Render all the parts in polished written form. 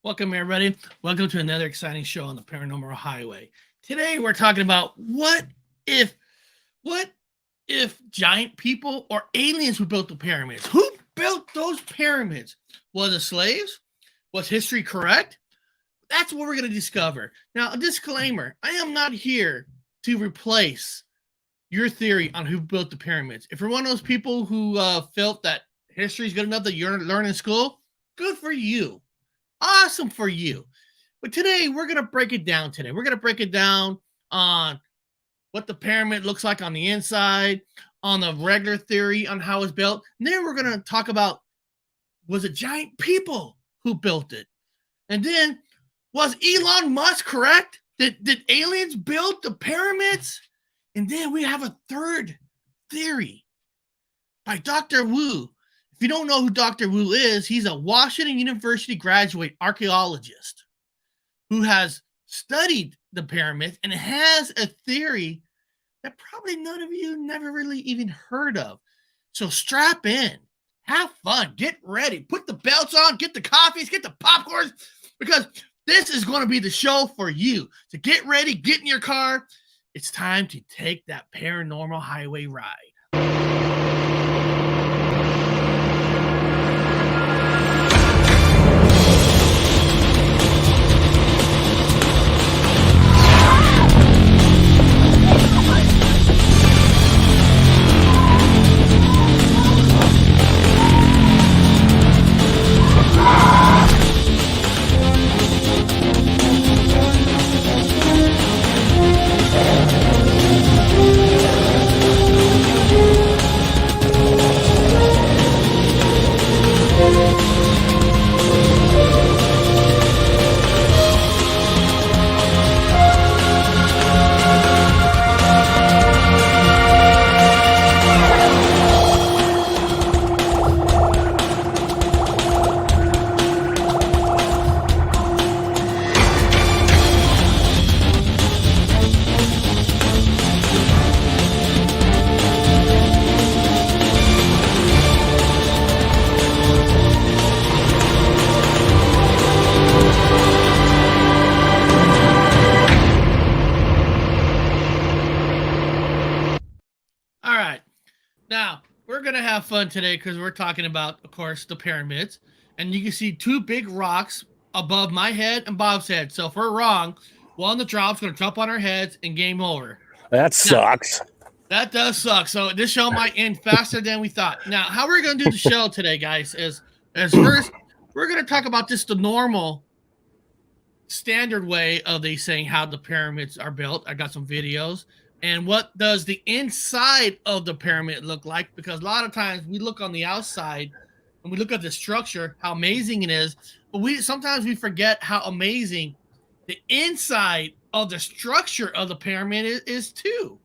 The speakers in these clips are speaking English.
Welcome, everybody. Welcome to another exciting show on the Paranormal Highway. Today, we're talking about what if giant people or aliens who built the pyramids? Who built those pyramids? Was it slaves? Was history correct? That's what we're going to discover. Now, a disclaimer, I am not here to replace your theory on who built the pyramids. If you're one of those people who felt that history is good enough that you're learning in school, good for you. Awesome for you. But today, we're going to break it down today. We're going to break it down on what the pyramid looks like on the inside, on the regular theory on how it's built. And then we're going to talk about, was it giant people who built it? And then, was Elon Musk correct? Did aliens build the pyramids? And then we have a third theory by Dr. Wu. If you don't know who Dr. Wu is, he's a Washington University graduate archaeologist who has studied the pyramids and has a theory that probably none of you never really even heard of. So strap in, have fun, get ready, put the belts on, get the coffees, get the popcorns, because this is going to be the show for you. So get ready, get in your car. It's time to take that paranormal highway ride. Fun today because we're talking about, of course, the pyramids, and you can see two big rocks above my head and Bob's head. So if we're wrong, one of the drops going to jump on our heads and game over. That sucks. Now, that does suck. So this show might end faster than we thought. Now, how we're going to do the show today, guys, is first we're going to talk about just the normal standard way of they saying how the pyramids are built. I got some videos. And what does the inside of the pyramid look like? Because a lot of times we look on the outside and we look at the structure, how amazing it is. But sometimes we forget how amazing the inside of the structure of the pyramid is too.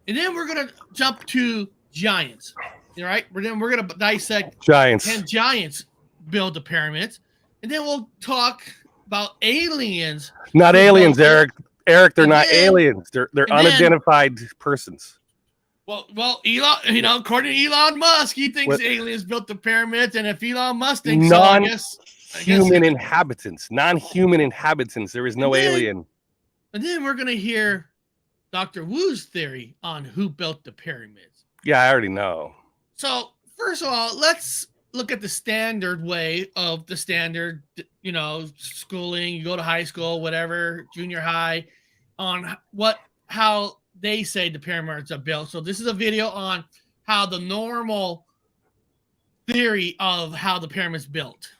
And then we're going to jump to giants. All right? Then we're going to dissect giants. 10 giants build the pyramids. And then we'll talk about aliens. Not aliens, Eric. Eric, they're not aliens. They're unidentified persons. Well, Elon, according to Elon Musk, he thinks aliens built the pyramids, and if Elon Musk thinks so, I guess inhabitants, non-human inhabitants. There is no alien. And then we're gonna hear Dr. Wu's theory on who built the pyramids. Yeah, I already know. So first of all, let's look at the standard way of the standard, schooling. You go to high school, whatever, junior high, on how they say the pyramids are built. So this is a video on how the normal theory of how the pyramids built.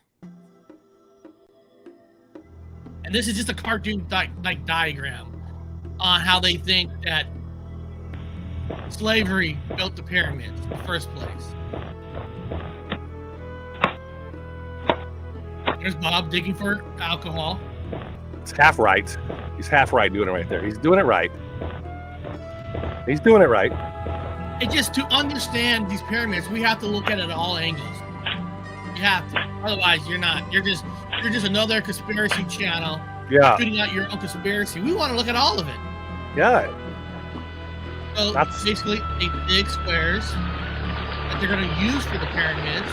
And this is just a cartoon like diagram on how they think that slavery built the pyramids in the first place. There's Bob digging for alcohol. It's half right. He's half right doing it right there. He's doing it right. He's doing it right. And just to understand these pyramids, we have to look at it at all angles. You have to. Otherwise, you're not. You're just another conspiracy channel. Yeah. Shooting out your own conspiracy. We want to look at all of it. Yeah. So basically, they dig squares that they're going to use for the pyramids.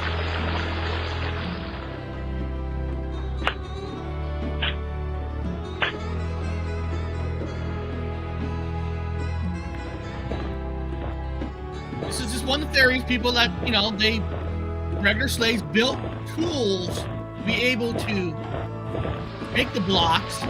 one of the theories. People that they regular slaves built tools to be able to make the blocks.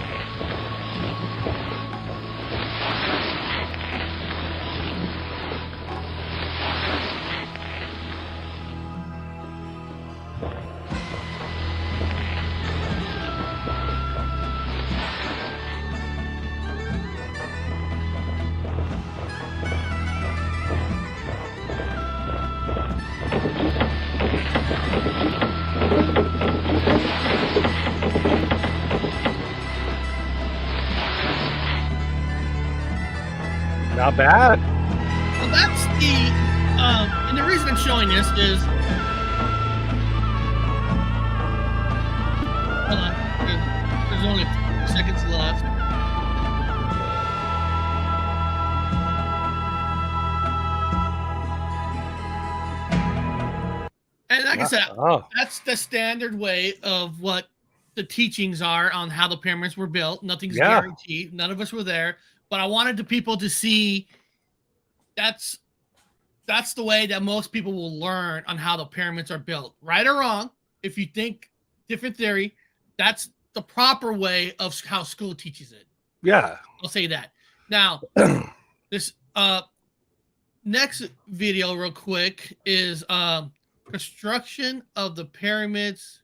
Not bad. Well, that's and the reason I'm showing this is, hold on, there's only a few seconds left. And like I said, that's the standard way of what the teachings are on how the pyramids were built. Nothing's guaranteed. None of us were there. But I wanted the people to see that's the way that most people will learn on how the pyramids are built. Right or wrong, if you think different theory, that's the proper way of how school teaches it. Yeah. I'll say that. Now, this next video real quick is construction of the pyramids.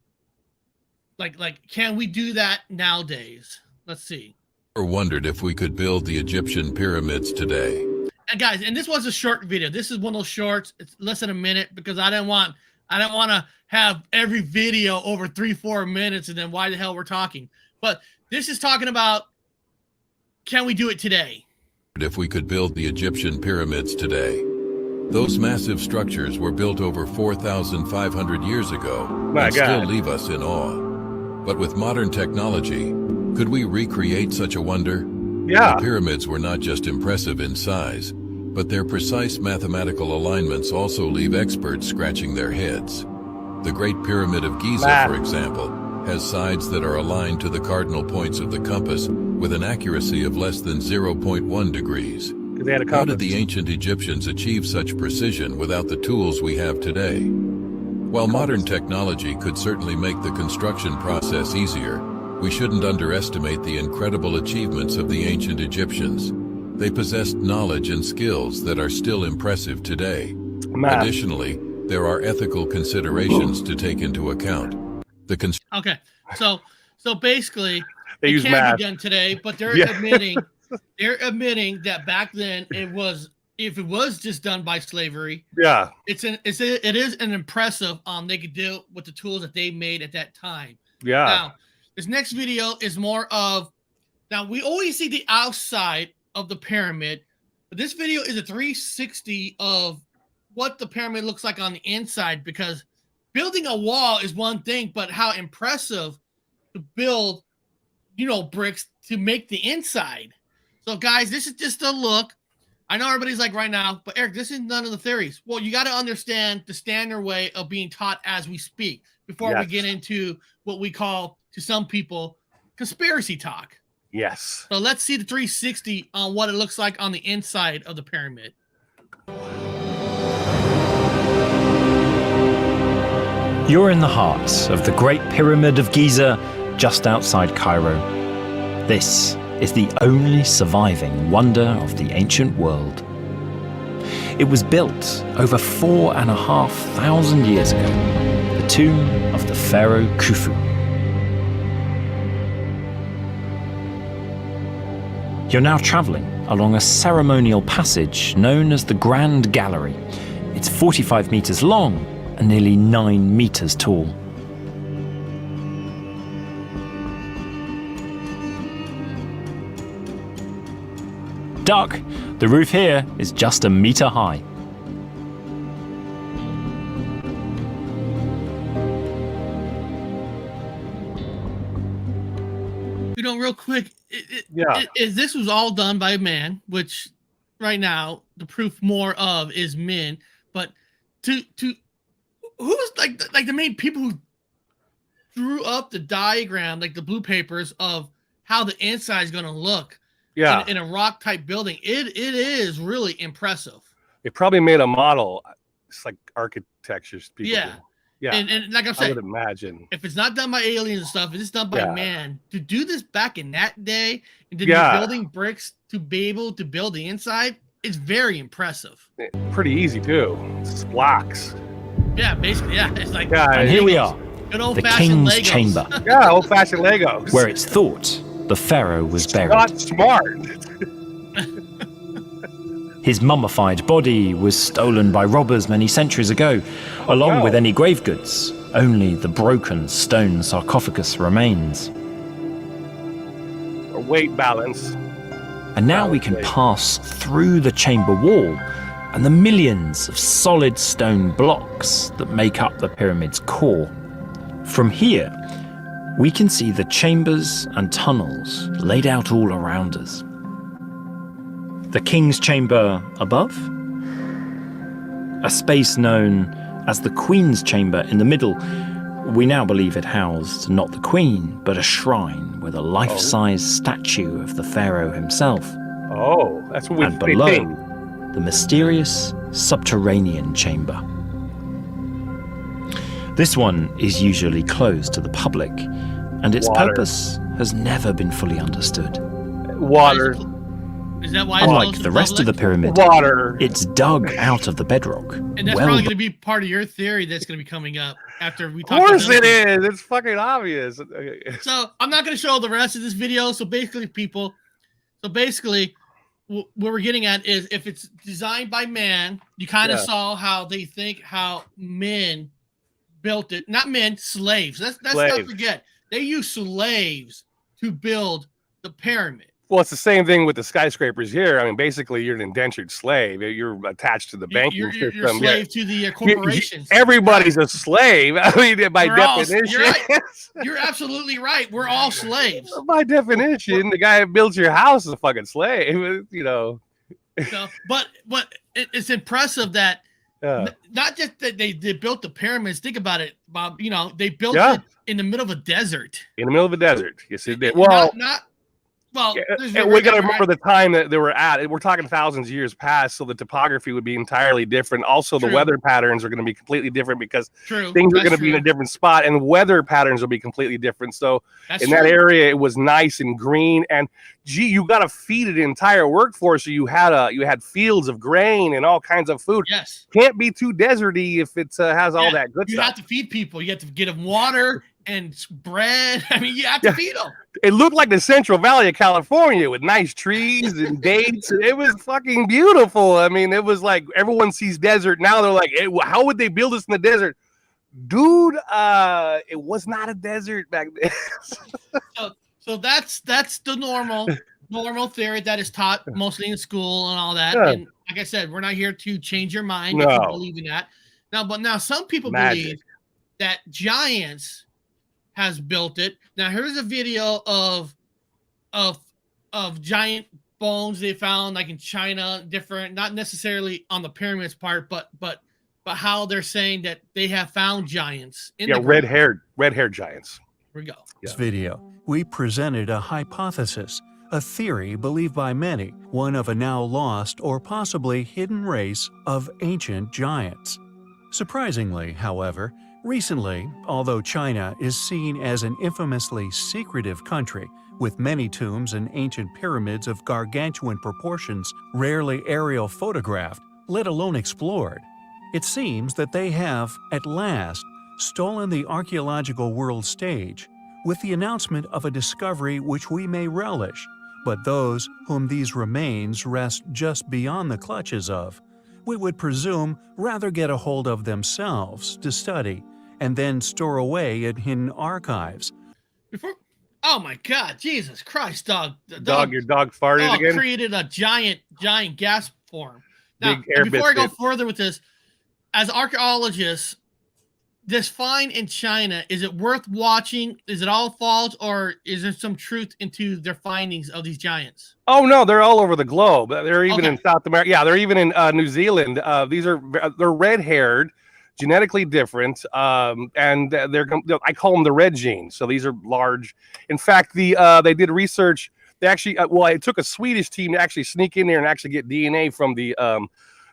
Like can we do that nowadays? Let's see. Or wondered if we could build the Egyptian pyramids today. And guys, and this was a short video. This is one of those shorts. It's less than a minute because I didn't want to have every video over 3-4 minutes and then why the hell we're talking. But this is talking about, can we do it today? If we could build the Egyptian pyramids today. Those massive structures were built over 4,500 years ago and still leave us in awe. But with modern technology, could we recreate such a wonder? Yeah. The pyramids were not just impressive in size, but their precise mathematical alignments also leave experts scratching their heads. The Great Pyramid of Giza, for example, has sides that are aligned to the cardinal points of the compass with an accuracy of less than 0.1 degrees. How did the ancient Egyptians achieve such precision without the tools we have today? While modern technology could certainly make the construction process easier, we shouldn't underestimate the incredible achievements of the ancient Egyptians. They possessed knowledge and skills that are still impressive today. Additionally, there are ethical considerations to take into account. Okay, so basically, they use can't math. be done today, but they're admitting that back then if it was just done by slavery, it is an impressive they could do with the tools that they made at that time. Yeah. Now, this next video is more of, now we always see the outside of the pyramid, but this video is a 360 of what the pyramid looks like on the inside, because building a wall is one thing, but how impressive to build, bricks to make the inside. So guys, this is just a look. I know everybody's like right now, but Eric, this is none of the theories. Well, you got to understand the standard way of being taught as we speak before we get into what we call, to some people, conspiracy talk. Yes. So let's see the 360 on what it looks like on the inside of the pyramid. You're in the heart of the Great Pyramid of Giza, just outside Cairo. This is the only surviving wonder of the ancient world. It was built over 4,500 years ago, the tomb of the pharaoh Khufu. You're now traveling along a ceremonial passage known as the Grand Gallery. It's 45 meters long and nearly 9 meters tall. Duck, the roof here is just 1 meter high. Real quick, this was all done by a man, which right now the proof more of is men. But to who's like the main people who drew up the diagram, like the blue papers of how the inside is going to look. In a rock type building, it is really impressive. They probably made a model. it's like architecture people Yeah. do. Yeah. And like I'm I saying, would imagine. if it's not done by aliens and stuff, if it's done by Yeah. man, to do this back in that day and to Yeah. be building bricks to be able to build the inside is very impressive. Pretty easy too. It's blocks. Yeah, basically, yeah. It's like Yeah, And here we are, good the old-fashioned king's Legos. chamber, Yeah, old-fashioned Legos. where it's thought the pharaoh was buried. Not smart. His mummified body was stolen by robbers many centuries ago, along no. with any grave goods. Only the broken stone sarcophagus remains. Or weight balance. And now we can pass through the chamber wall and the millions of solid stone blocks that make up the pyramid's core. From here, we can see the chambers and tunnels laid out all around us. The king's chamber above, a space known as the queen's chamber in the middle. We now believe it housed not the queen, but a shrine with a life-size statue of the pharaoh himself. Oh, that's what we And below, think. the mysterious subterranean chamber. This one is usually closed to the public, and its Water. purpose has never been fully understood. Water. Is that why it's Unlike closed to the rest of the public? pyramid, Water. it's dug out of the bedrock. And that's well probably going to be part of your theory that's going to be coming up after we Of talk. course about it is. It's fucking obvious. So I'm not going to show the rest of this video. So basically, what we're getting at is if it's designed by man, you kind of Yeah. saw how they think how men built it. Not men, slaves. Let's not Slaves. forget. They use slaves to build the pyramid. Well, it's the same thing with the skyscrapers here. I mean, basically, you're an indentured slave. You're attached to the banking You're system. slave to the corporations. Everybody's a slave. I mean, by We're all- definition. you're right. You're absolutely right. We're all slaves. By definition, the guy who builds your house is a fucking slave. You know. So, but it's impressive that Yeah. not just that they built the pyramids. Think about it, Bob. You know, they built Yeah. it in the middle of a desert. In the middle of a desert. Yes, it did. Well, there's and we got to remember the time that they were at. We're talking thousands of years past, so the topography would be entirely different. Also, the True. weather patterns are going to be completely different because True. things are That's going to be in a true. different spot, and weather patterns will be completely different. So, That's in true. that area, it was nice and green. And gee, you got to feed an entire workforce. So you had fields of grain and all kinds of food. Yes. Can't be too deserty if it has all Yeah, that good You stuff. have to feed people. You have to get them water and bread. I mean, you have to Yeah. feed them. It looked like the Central Valley of California with nice trees and dates. It was fucking beautiful. I mean, it was like everyone sees desert. Now they're like, hey, how would they build this in the desert? Dude, it was not a desert back then. So that's the normal theory that is taught mostly in school and all that. Yeah. And like I said, we're not here to change your mind if you No. believe in that. Now some people Magic. believe that giants has built it. Now here's a video of giant bones they found like in China, different, not necessarily on the pyramids part, but how they're saying that they have found giants in the ground. red-haired giants. Here we go. Yeah. This video, we presented a hypothesis, a theory believed by many, one of a now lost or possibly hidden race of ancient giants. Surprisingly, however, recently, although China is seen as an infamously secretive country, with many tombs and ancient pyramids of gargantuan proportions rarely aerial photographed, let alone explored, it seems that they have, at last, stolen the archaeological world stage with the announcement of a discovery which we may relish, but those whom these remains rest just beyond the clutches of, we would presume rather get a hold of themselves to study and then store away in hidden archives. Oh my God, Jesus Christ, dog! Your dog farted Dog again? created a giant gas form. Now, Big air before I go biscuit. further with this, as archaeologists, this find in China, is it worth watching? Is it all false, or is there some truth into their findings of these giants? Oh no, they're all over the globe. They're even Okay. in South America. Yeah, they're even in New Zealand. They're red-haired, genetically different, and I call them the red gene. So these are large. In fact, they did research. They actually, it took a Swedish team to actually sneak in there and actually get DNA from the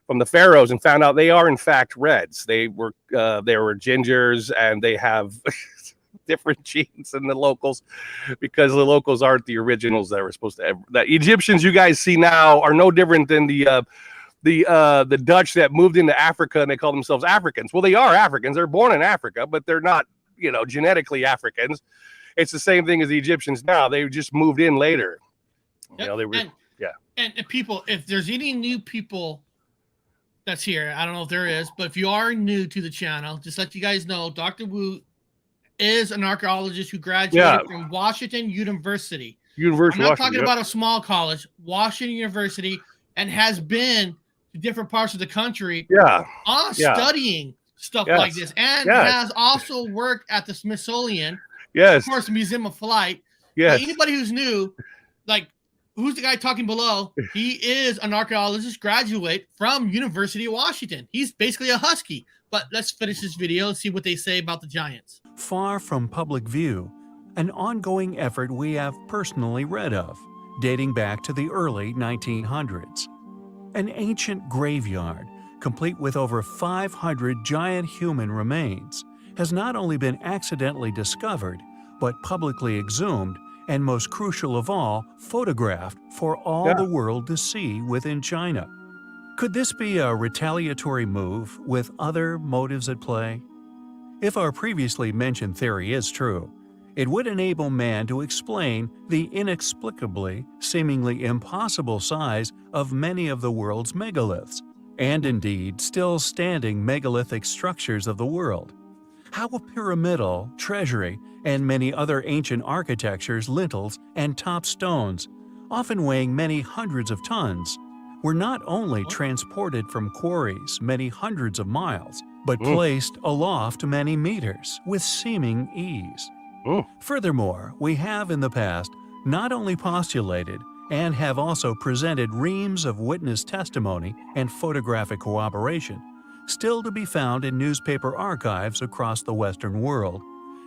from the pharaohs and found out they are in fact reds. They were gingers, and they have different genes than the locals, because the locals aren't the originals that were supposed to have. The Egyptians you guys see now are no different than the Dutch that moved into Africa and they call themselves Africans. Well, they are Africans. They're born in Africa, but they're not, genetically Africans. It's the same thing as the Egyptians now. They just moved in later. Yep. They were, And people, if there's any new people that's here, I don't know if there is, but if you are new to the channel, just let you guys know, Dr. Wu is an archaeologist who graduated from Washington University. I'm not talking about a small college, Washington University, and has been to different parts of the country studying stuff like this, and has also worked at the Smithsonian, of course, Museum of Flight. But anybody who's new, like, who's the guy talking below? He is an archaeologist graduate from University of Washington. He's basically a husky. But let's finish this video and see what they say about the giants. Far from public view, an ongoing effort we have personally read of, dating back to the early 1900s. An ancient graveyard, complete with over 500 giant human remains, has not only been accidentally discovered, but publicly exhumed, and most crucial of all, photographed for all the world to see within China. Could this be a retaliatory move with other motives at play? If our previously mentioned theory is true, it would enable man to explain the inexplicably, seemingly impossible size of many of the world's megaliths, and indeed still standing megalithic structures of the world. How a pyramidal, treasury, and many other ancient architectures, lintels, and top stones, often weighing many hundreds of tons, were not only transported from quarries many hundreds of miles, but placed aloft many meters with seeming ease. Furthermore, we have in the past not only postulated and have also presented reams of witness testimony and photographic corroboration, still to be found in newspaper archives across the Western world,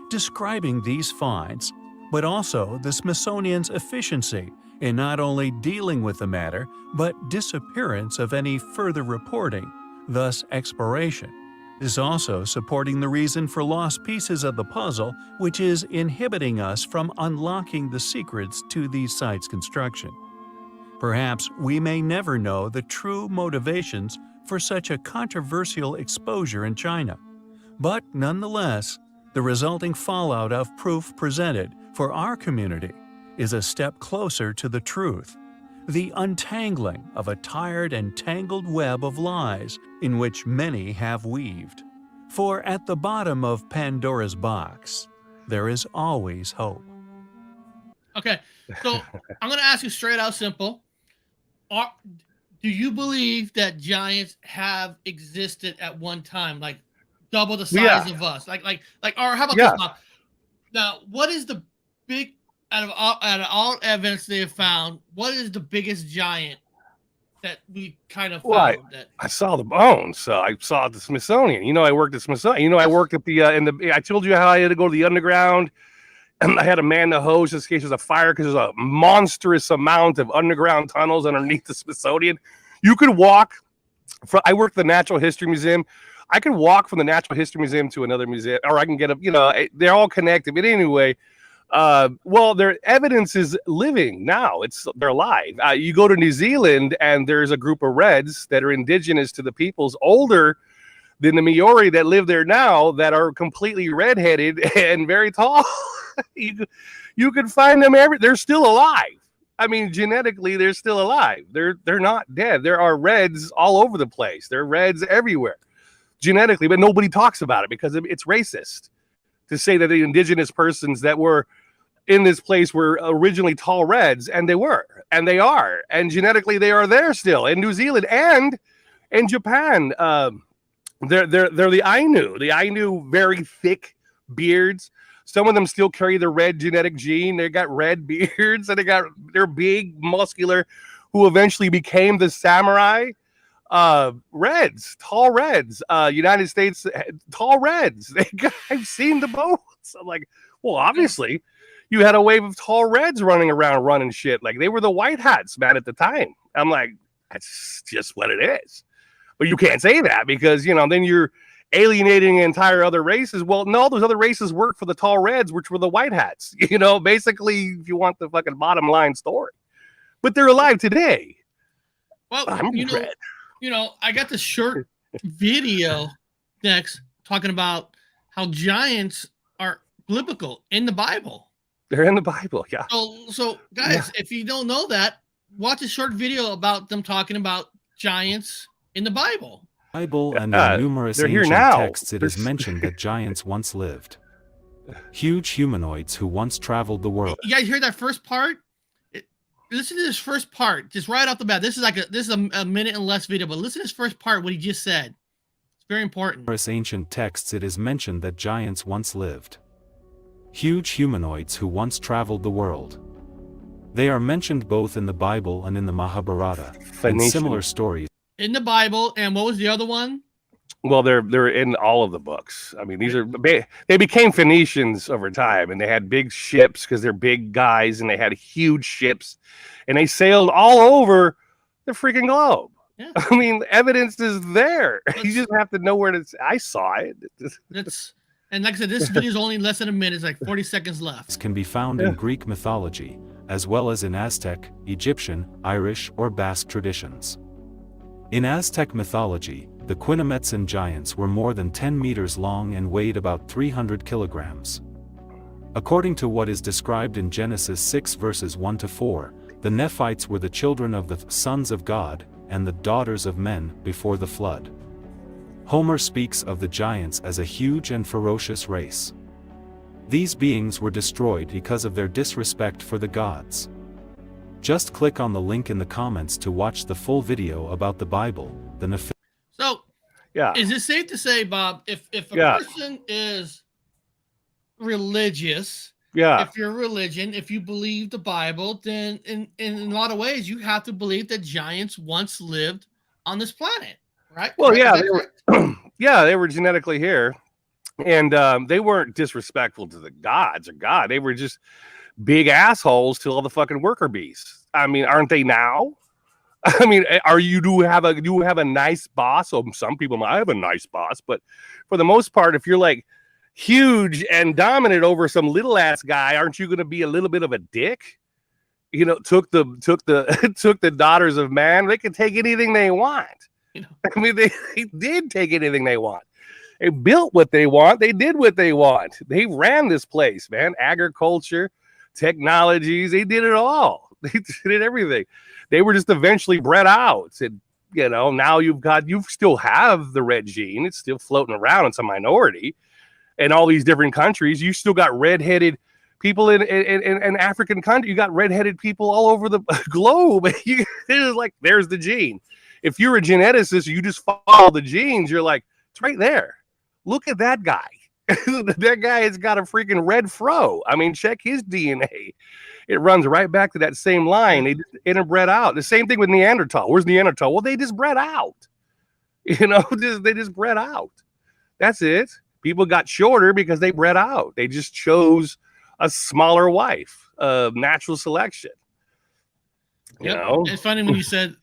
describing these finds, but also the Smithsonian's efficiency in not only dealing with the matter, but disappearance of any further reporting, thus exploration, is also supporting the reason for lost pieces of the puzzle, which is inhibiting us from unlocking the secrets to these sites' construction. Perhaps we may never know the true motivations for such a controversial exposure in China, but nonetheless, the resulting fallout of proof presented for our community is a step closer to the truth, the untangling of a tired and tangled web of lies in which many have weaved. For at the bottom of Pandora's box, there is always hope. Okay, so I'm going to ask you straight out simple. Do you believe that giants have existed at one time, like double the size of us? Or how about this now? What is the big, out of all evidence they have found, what is the biggest giant that we kind of found? I saw the bones. So I saw at the Smithsonian. I worked at Smithsonian. I worked at the I told you how I had to go to the underground. And I had to man the hose in case there's a fire, because there's a monstrous amount of underground tunnels underneath the Smithsonian. You could walk from, I worked at the Natural History Museum. I could walk from the Natural History Museum to another museum, or I can get they're all connected. But anyway, their evidence is living now. They're alive. You go to New Zealand and there's a group of reds that are indigenous to the peoples, older than the Maori that live there now, that are completely redheaded and very tall. You can find them they're still alive. I mean, genetically, they're still alive. They're not dead. There are reds all over the place. There are reds everywhere, genetically, but nobody talks about it because it's racist to say that the indigenous persons that were in this place were originally tall reds, and they were, and they are, and genetically they are there still in New Zealand and in Japan. They're the Ainu. The Ainu, very thick beards. Some of them still carry the red genetic gene. They got red beards, and they're big, muscular, who eventually became the samurai. Reds, tall reds. United States, tall reds. I've seen the boats. I'm like, well, obviously, you had a wave of tall reds running around, running shit. Like, they were the white hats, man, at the time. I'm like, that's just what it is. But you can't say that because, then you're alienating entire other races. Well, no, those other races work for the tall reds, which were the white hats, basically, if you want the fucking bottom line story. But they're alive today. Well, I'm red. I got this short video next talking about how giants are biblical in the Bible. They're in the Bible, yeah. So guys, if you don't know that, watch a short video about them talking about giants in the Bible. And in numerous ancient texts it is mentioned that giants once lived. Huge humanoids who once traveled the world. You guys hear that first part? Listen to this first part, just right off the bat. This is a minute and less video, but listen to this first part, what he just said. It's very important. In numerous ancient texts it is mentioned that giants once lived. Huge humanoids who once traveled the world. They are mentioned both in the Bible and in the Mahabharata, and similar stories. In the Bible, and what was the other one? Well, they're in all of the books. I mean, they became Phoenicians over time, and they had big ships because they're big guys, and they had huge ships, and they sailed all over the freaking globe. Yeah. I mean, evidence is there. You just have to know where it's. I saw it. And like I said, this video is only less than a minute. It's like 40 seconds left. Can be found in Greek mythology, as well as in Aztec, Egyptian, Irish, or Basque traditions. In Aztec mythology, the Quinametsan giants were more than 10 meters long and weighed about 300 kilograms. According to what is described in Genesis 6 verses 1-4, the Nephites were the children of the sons of God and the daughters of men before the flood. Homer speaks of the giants as a huge and ferocious race. These beings were destroyed because of their disrespect for the gods. Just click on the link in the comments to watch the full video about the Bible, the NEPHILIM. So, is it safe to say, Bob, if a person is religious, if you're religion, if you believe the Bible, then in a lot of ways you have to believe that giants once lived on this planet, right? Well, they were genetically here, and they weren't disrespectful to the gods or God. They were just big assholes to all the fucking worker bees. I mean, aren't they now? I mean, do you have a nice boss? So some people might have a nice boss, but for the most part, if you're like huge and dominant over some little ass guy, aren't you going to be a little bit of a dick? Took the daughters of man. They can take anything they want. I mean, they did take anything they want. They built what they want. They did what they want. They ran this place, man. Agriculture, technologies. They did it all. They did everything. They were just eventually bred out. And, now you still have the red gene. It's still floating around. It's a minority. In all these different countries, you still got redheaded people in African countries. You got redheaded people all over the globe. It's like, there's the gene. If you're a geneticist, you just follow the genes. You're like, it's right there. Look at that guy. That guy has got a freaking red fro. I mean, check his DNA. It runs right back to that same line. They just interbred out. The same thing with Neanderthal. Where's Neanderthal? Well, they just bred out. They just bred out. That's it. People got shorter because they bred out. They just chose a smaller wife. Natural selection. It's funny when you said,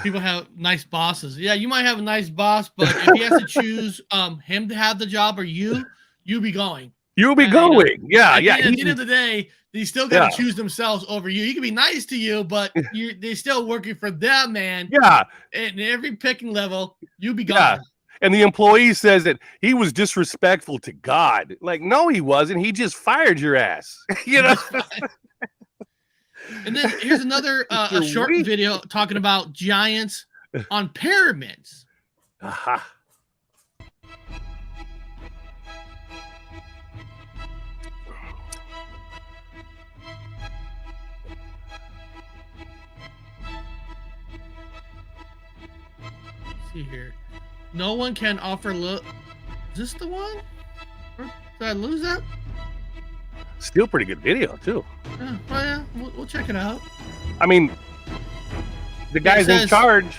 people have nice bosses. Yeah, you might have a nice boss, but if he has to choose him to have the job or you be going. You'll be going. At the end of the day, they still got to choose themselves over you. He can be nice to you, but they're still working for that man. Yeah. And every picking level, you be going. Yeah. And the employee says that he was disrespectful to God. Like, no, he wasn't. He just fired your ass. And then here's another a short video talking about giants on pyramids. Aha. Let's see here. No one can offer look. Is this the one? Or did I lose that? Still pretty good video too. We'll check it out. I mean, the guys in charge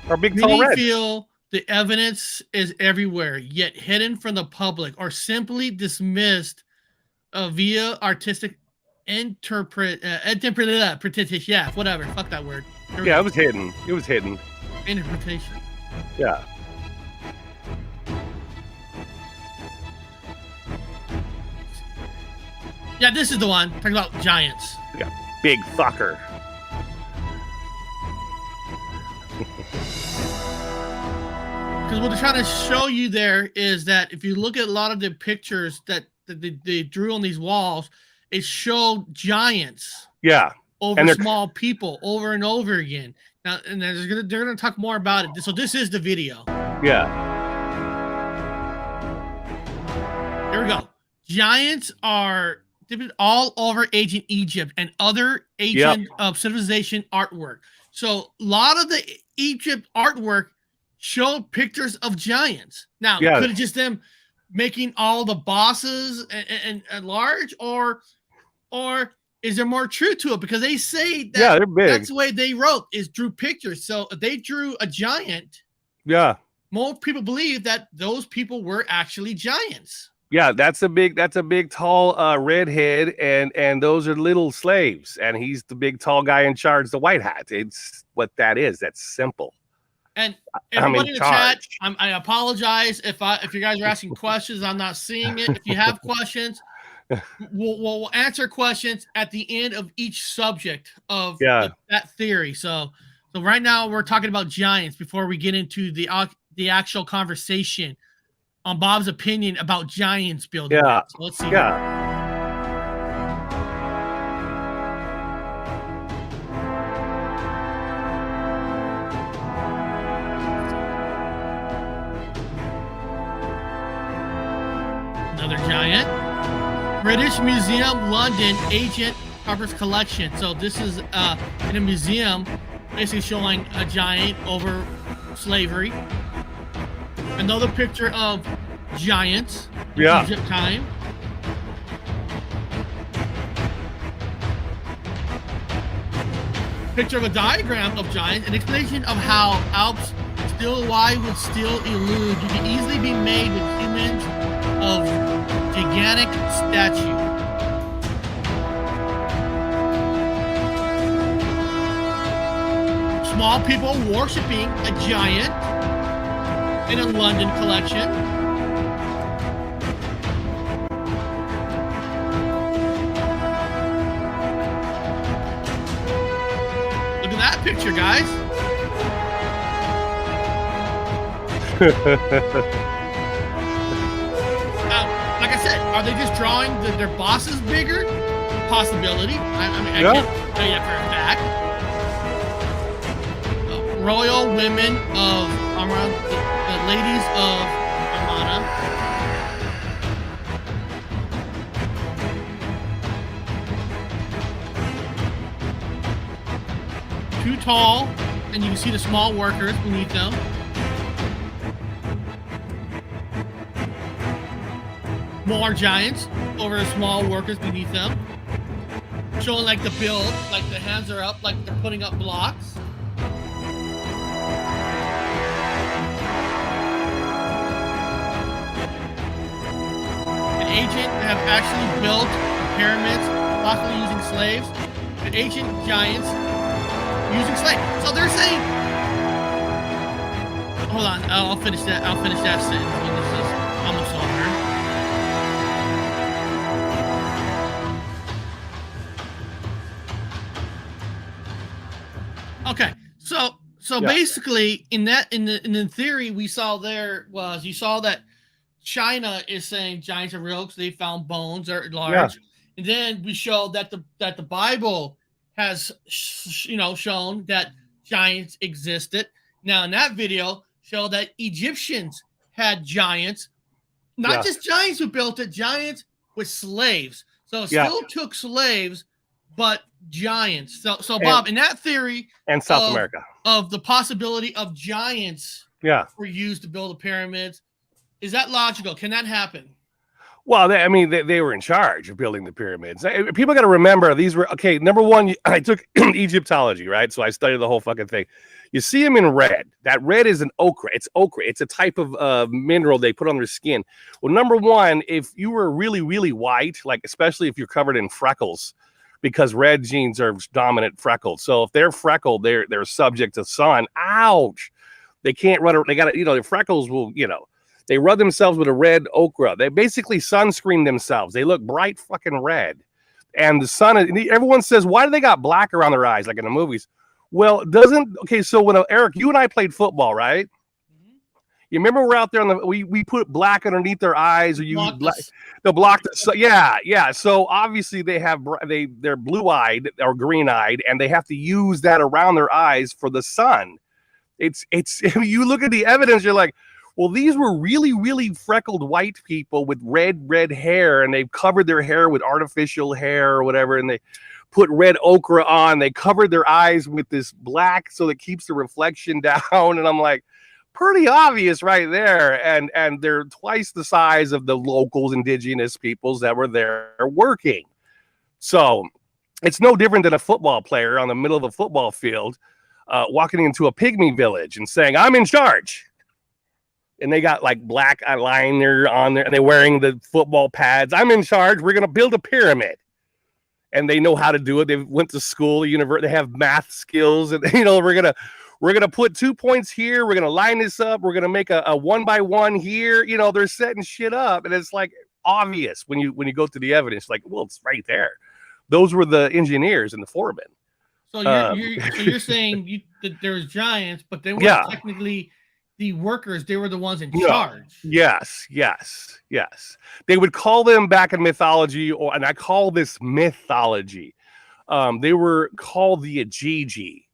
are big tall red. Feel the evidence is everywhere, yet hidden from the public, or simply dismissed via artistic interpretation. Yeah, whatever. Fuck that word. Yeah, it was hidden. It was hidden. Interpretation. Yeah. Yeah, this is the one. Talking about giants. Yeah. Big fucker. Because what they're trying to show you there is that if you look at a lot of the pictures that they drew on these walls, it showed giants. Yeah. Over small people over and over again. Now, and they're gonna talk more about it. So this is the video. Yeah. Here we go. Giants are all over ancient Egypt and other ancient civilization artwork. So a lot of the Egypt artwork showed pictures of giants. Now, could it just them making all the bosses and large, or is there more truth to it? Because they say that they're big. That's the way they wrote, is drew pictures. So if they drew a giant, more people believe that those people were actually giants. Yeah, that's a big tall redhead, and those are little slaves, and he's the big tall guy in charge, the white hat. It's what that is. That's simple. And everybody in the chat, I apologize if you guys are asking questions, I'm not seeing it. If you have questions, we'll answer questions at the end of each subject of that theory. So right now we're talking about giants before we get into the actual conversation on Bob's opinion about giants building. Yeah. So let's see. Yeah. Another giant. British Museum, London, Ancient Harper's Collection. So this is in a museum, basically showing a giant over slavery. Another picture of giants. Egypt time. Picture of a diagram of giants. An explanation of how Alps still alive would still elude. You can easily be made with humans of gigantic statue. Small people worshiping a giant in a London collection. Look at that picture, guys. Like I said, are they just drawing their bosses bigger? Possibility. I can't tell you for a fact. Royal women of Amman, the ladies of Amana. Too tall, and you can see the small workers beneath them. More giants over the small workers beneath them. Showing like the build, like the hands are up, like they're putting up blocks. Ancient have actually built pyramids, possibly using slaves. The ancient giants using slaves. So they're saying, hold on, I'll finish that sentence when this is almost over. Okay, so basically in the theory we saw there was, you saw that China is saying giants are real because they found bones are large, and then we showed that the Bible has shown that giants existed. Now in that video, showed that Egyptians had giants, not just giants who built it, giants with slaves. So it still took slaves, but giants. So Bob, in that theory, and South America of the possibility of giants, were used to build the pyramids. Is that logical? Can that happen? Well, they were in charge of building the pyramids. People got to remember, these were, okay, number one, I took Egyptology, right? So I studied the whole fucking thing. You see them in red. That red is an ochre. It's ochre. It's a type of mineral they put on their skin. Well, number one, if you were really, really white, like especially if you're covered in freckles, because red genes are dominant freckled. So if they're freckled, they're subject to sun. Ouch. They can't run. They got to, their freckles will, they rub themselves with a red ochre. They basically sunscreen themselves. They look bright fucking red. And the sun, everyone says, why do they got black around their eyes, like in the movies? Well, so when Eric, you and I played football, right? You remember we're out there we put black underneath their eyes, or they'll block the, yeah. So obviously they're blue-eyed or green-eyed, and they have to use that around their eyes for the sun. It's you look at the evidence, you're like, well, these were really, really freckled white people with red hair, and they've covered their hair with artificial hair or whatever, and they put red ochre on. They covered their eyes with this black so it keeps the reflection down. And I'm like, pretty obvious right there. And they're twice the size of the locals, indigenous peoples that were there working. So it's no different than a football player on the middle of a football field walking into a pygmy village and saying, I'm in charge. And they got like black eyeliner on there, and they're wearing the football pads. I'm in charge. We're going to build a pyramid. And they know how to do it. They went to school, university. They have math skills. And, we're going to put 2 points here. We're going to line this up. We're going to make a 1 by 1 here. They're setting shit up. And it's like obvious when you go to the evidence, like, well, it's right there. Those were the engineers and the foremen. So you're saying that there's giants, but they weren't technically the workers. They were the ones in charge. Yes. They would call them back in mythology, and I call this mythology. They were called the Agigi,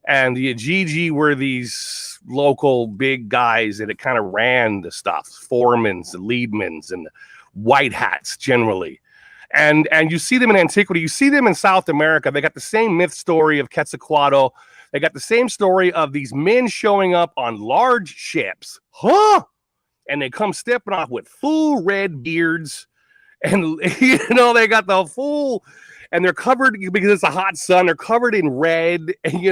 and the Agigi were these local big guys that kind of ran the stuff, foremans, the leadmans, and the white hats generally. And you see them in antiquity. You see them in South America. They got the same myth story of Quetzalcoatl. They got the same story of these men showing up on large ships. And they come stepping off with full red beards. And, they got the full, and they're covered because it's a hot sun. They're covered in red, and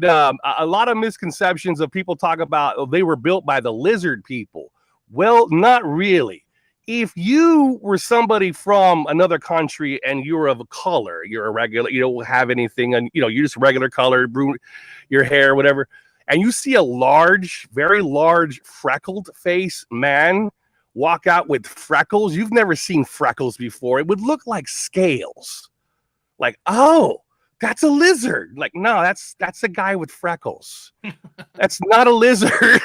a lot of misconceptions of people talk about, they were built by the lizard people. Well, not really. If you were somebody from another country and you're of a color, you're a regular, you don't have anything, and you're just regular color, your hair, whatever, and you see a large, very large, freckled face man walk out with freckles, you've never seen freckles before. It would look like scales. Like, oh, that's a lizard. Like, no, that's a guy with freckles. That's not a lizard.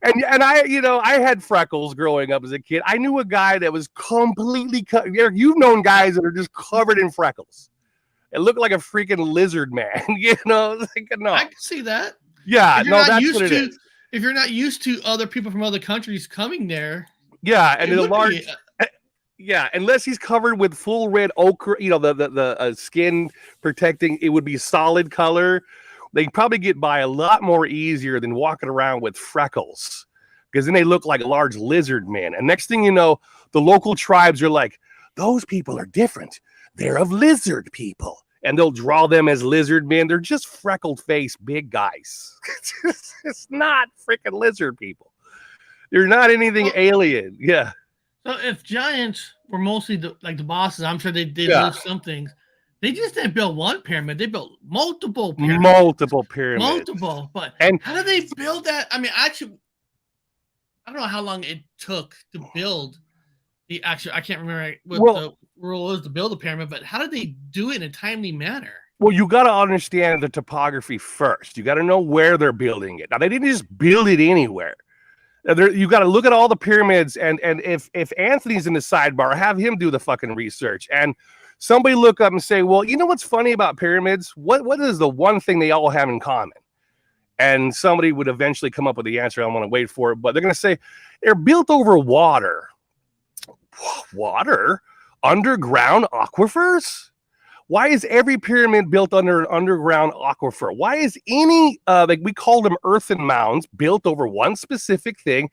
and I had freckles growing up as a kid. I knew a guy that was completely you've known guys that are just covered in freckles. It looked like a freaking lizard man. Like, no. I can see that. Yeah, no, that's what it is. If you're not used to other people from other countries coming there. Yeah, and the large. Yeah, unless he's covered with full red ochre, the skin protecting, it would be solid color. They probably get by a lot more easier than walking around with freckles, because then they look like a large lizard men. And next thing you know, the local tribes are like, those people are different. They're of lizard people. And they'll draw them as lizard men. They're just freckled face, big guys. It's not freaking lizard people. They're not anything alien. Yeah. So if giants were mostly the bosses, I'm sure they did some things. They just didn't build one pyramid. They built multiple pyramids. But how did they build that? I mean, actually, I don't know how long it took to build the actual. I can't remember what the rule is to build a pyramid, but how did they do it in a timely manner? Well, you got to understand the topography first. You got to know where they're building it. Now, they didn't just build it anywhere. You got to look at all the pyramids, and if Anthony's in the sidebar, have him do the fucking research, and somebody look up and say, well, you know what's funny about pyramids? What is the one thing they all have in common? And somebody would eventually come up with the answer. I don't want to wait for it, but they're going to say they're built over water. Water? Underground aquifers? Why is every pyramid built under an underground aquifer? Why is any, we call them earthen mounds, built over one specific thing?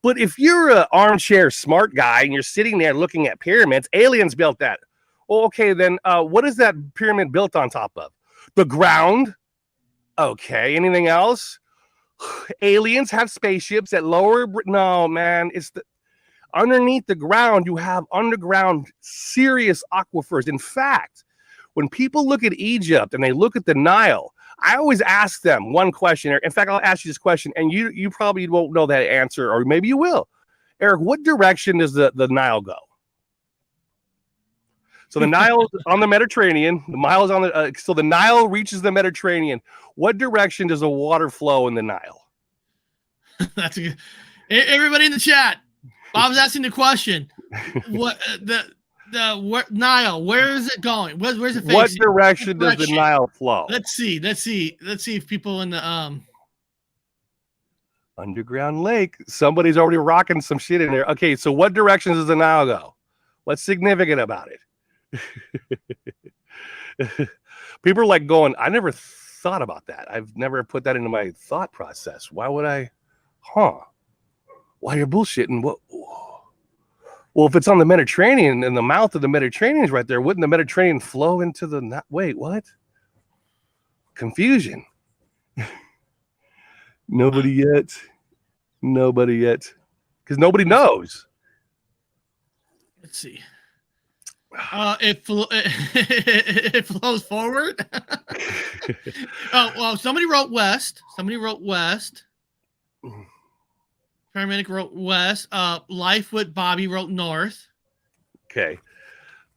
But if you're an armchair smart guy and you're sitting there looking at pyramids, aliens built that. Well, okay, then what is that pyramid built on top of? The ground? Okay, anything else? Aliens have spaceships at lower... No, man, it's the... Underneath the ground, you have underground serious aquifers. In fact, when people look at Egypt and they look at the Nile, I always ask them one question. In fact, I'll ask you this question, and you probably won't know that answer, or maybe you will. Eric, what direction does the Nile go? So the Nile on the Mediterranean. The Nile is on the so the Nile reaches the Mediterranean. What direction does the water flow in the Nile? That's a good. Everybody in the chat. Bob's asking the question. What the Nile? Where is it going? Where's it facing? What direction does the Nile flow? Let's see if people in the underground lake. Somebody's already rocking some shit in there. Okay, so what direction does the Nile go? What's significant about it? People are like going, I never thought about that. I've never put that into my thought process. Why would I? Why you're bullshitting? What? Well, if it's on the Mediterranean and the mouth of the Mediterranean is right there, wouldn't the Mediterranean flow into the? Wait, what? Confusion. Nobody yet, because nobody knows. Let's see. It flows forward. Oh, well, somebody wrote west. Paramedic wrote west. Life with Bobby wrote north. Okay.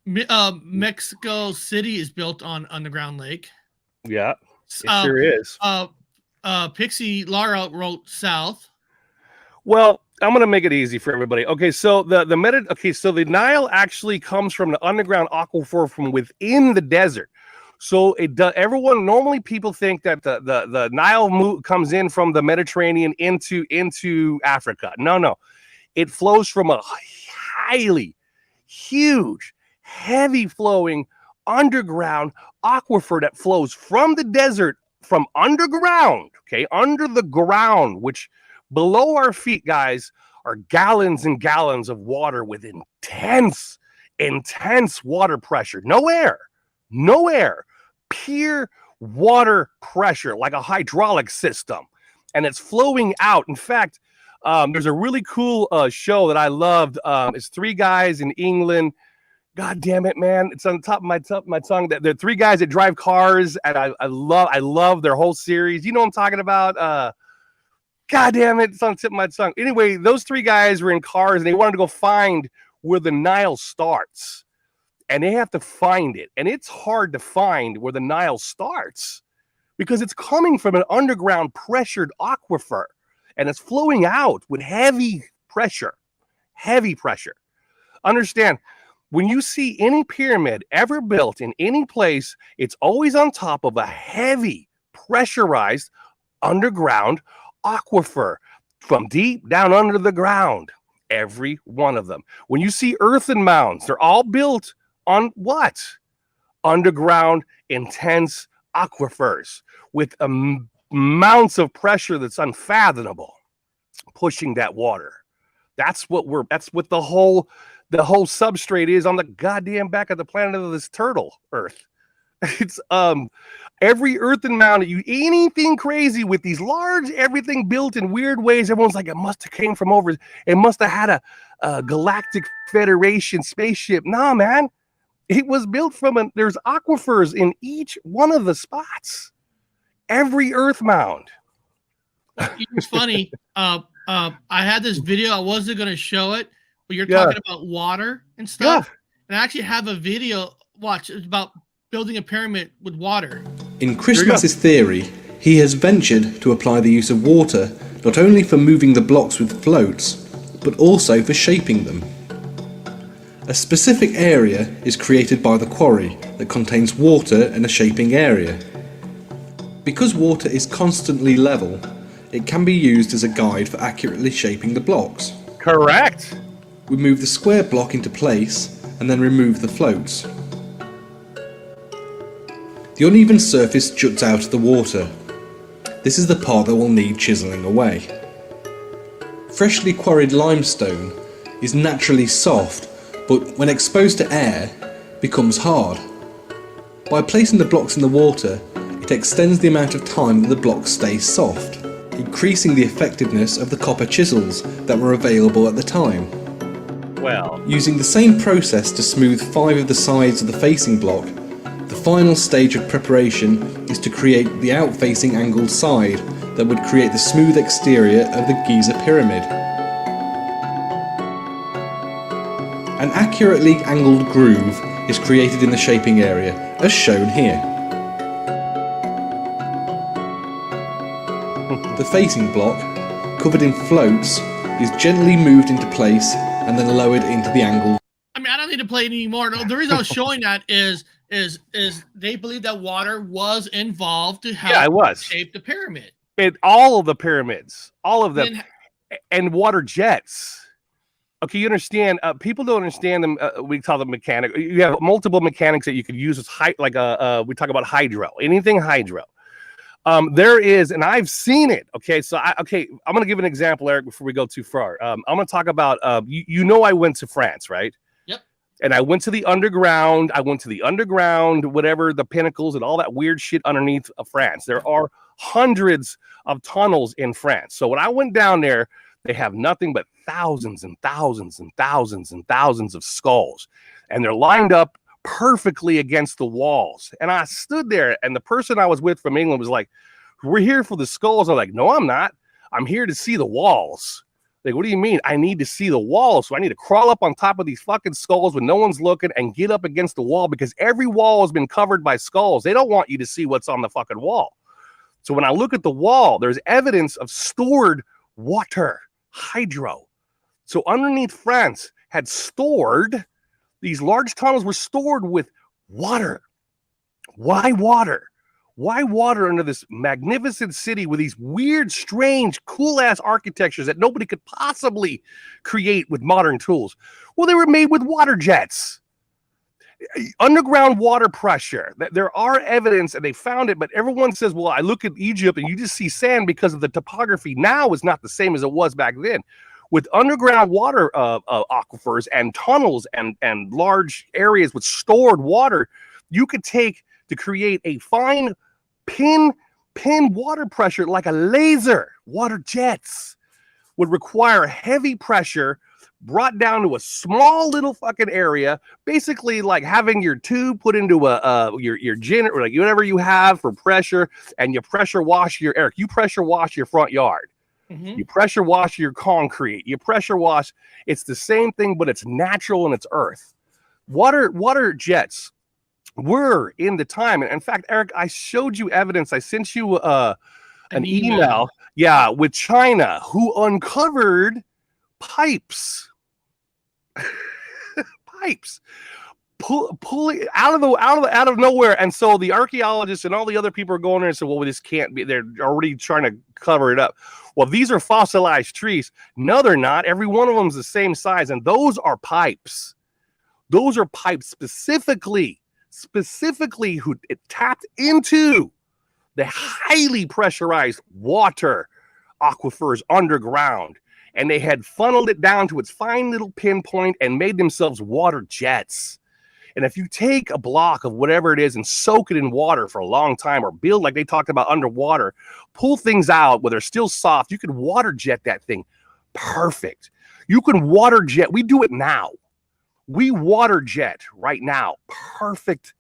Mexico City is built on underground lake. Yeah, it sure is. Pixie Lara wrote south. Well, I'm gonna make it easy for everybody. Okay, so the Nile actually comes from the underground aquifer from within the desert. So it does. Normally people think that the Nile comes in from the Mediterranean into Africa. No, it flows from a highly huge, heavy flowing underground aquifer that flows from the desert, from underground. Okay, under the ground, which below our feet, guys, are gallons and gallons of water with intense water pressure. No air, pure water pressure, like a hydraulic system. And it's flowing out. In fact, there's a really cool show that I loved. It's three guys in England. God damn it, man. It's on the top of my tongue. They're three guys that drive cars, and I love their whole series. You know what I'm talking about? God damn it, it's on the tip of my tongue. Anyway, those three guys were in cars, and they wanted to go find where the Nile starts. And they have to find it. And it's hard to find where the Nile starts because it's coming from an underground pressured aquifer, and it's flowing out with heavy pressure. Understand, when you see any pyramid ever built in any place, it's always on top of a heavy pressurized underground aquifer from deep down under the ground. Every one of them. When you see earthen mounds, they're all built on what? Underground intense aquifers with amounts of pressure that's unfathomable pushing that water. That's what the whole substrate is on the goddamn back of the planet of this turtle Earth. It's every earthen mound, anything crazy with these large, everything built in weird ways. Everyone's like, it must have came from over. It must have had a Galactic Federation spaceship. Nah, man, it was built from there's aquifers in each one of the spots. Every earth mound. It's funny. I had this video. I wasn't going to show it, but you're talking about water and stuff. Yeah. And I actually have a video. Watch. It's about building a pyramid with water. In Christmas's theory, he has ventured to apply the use of water not only for moving the blocks with floats, but also for shaping them. A specific area is created by the quarry that contains water and a shaping area. Because water is constantly level, it can be used as a guide for accurately shaping the blocks. Correct. We move the square block into place and then remove the floats. The uneven surface juts out of the water. This is the part that will need chiselling away. Freshly quarried limestone is naturally soft, but when exposed to air, becomes hard. By placing the blocks in the water, it extends the amount of time that the blocks stay soft, increasing the effectiveness of the copper chisels that were available at the time. Well, using the same process to smooth 5 of the sides of the facing block, the final stage of preparation is to create the out-facing angled side that would create the smooth exterior of the Giza pyramid. An accurately angled groove is created in the shaping area, as shown here. The facing block, covered in floats, is gently moved into place and then lowered into the angled. I mean, I don't need to play it anymore. No, the reason I was showing that is they believe that water was involved to help shape the pyramid. All of the pyramids, all of them, and water jets. Okay, you understand? People don't understand them. We call them mechanic. You have multiple mechanics that you could use as we talk about hydro, anything hydro. There is, and I've seen it. Okay, so I'm going to give an example, Eric, before we go too far. I'm going to talk about, I went to France, right? Yep. And I went to the underground. Whatever, the pinnacles and all that weird shit underneath of France. There are hundreds of tunnels in France. So when I went down there, they have nothing but thousands and thousands and thousands and thousands of skulls. And they're lined up perfectly against the walls. And I stood there, and the person I was with from England was like, "We're here for the skulls." I'm like, "No, I'm not. I'm here to see the walls." Like, "What do you mean?" "I need to see the walls. So I need to crawl up on top of these fucking skulls when no one's looking and get up against the wall, because every wall has been covered by skulls. They don't want you to see what's on the fucking wall." So when I look at the wall, there's evidence of stored water, hydro. So underneath France had stored, these large tunnels were stored with water. Why water? Why water under this magnificent city with these weird, strange, cool-ass architectures that nobody could possibly create with modern tools? Well, they were made with water jets. Underground water pressure. There are evidence, and they found it, but everyone says, well, I look at Egypt and you just see sand because of the topography. Now is not the same as it was back then. With underground water aquifers and tunnels and large areas with stored water, you could take to create a fine pin water pressure like a laser. Water jets would require heavy pressure brought down to a small little fucking area, basically like having your tube put into your gin or like whatever you have for pressure, and you pressure wash your front yard. Mm-hmm. You pressure wash your concrete. You pressure wash. It's the same thing, but it's natural and it's earth. Water jets were in the time. And in fact, Eric, I showed you evidence. I sent you an email. Yeah, with China, who uncovered pipes. Pipes. Pulling out of nowhere. And so the archaeologists and all the other people are going there and say, well, this can't be. They're already trying to cover it up. Well, these are fossilized trees. No, they're not. Every one of them is the same size. And those are pipes. Those are pipes specifically who it tapped into the highly pressurized water aquifers underground. And they had funneled it down to its fine little pinpoint and made themselves water jets. And if you take a block of whatever it is and soak it in water for a long time, or build like they talked about underwater, pull things out where they're still soft, you can water jet that thing. Perfect. You can water jet. We do it now. We water jet right now. Perfect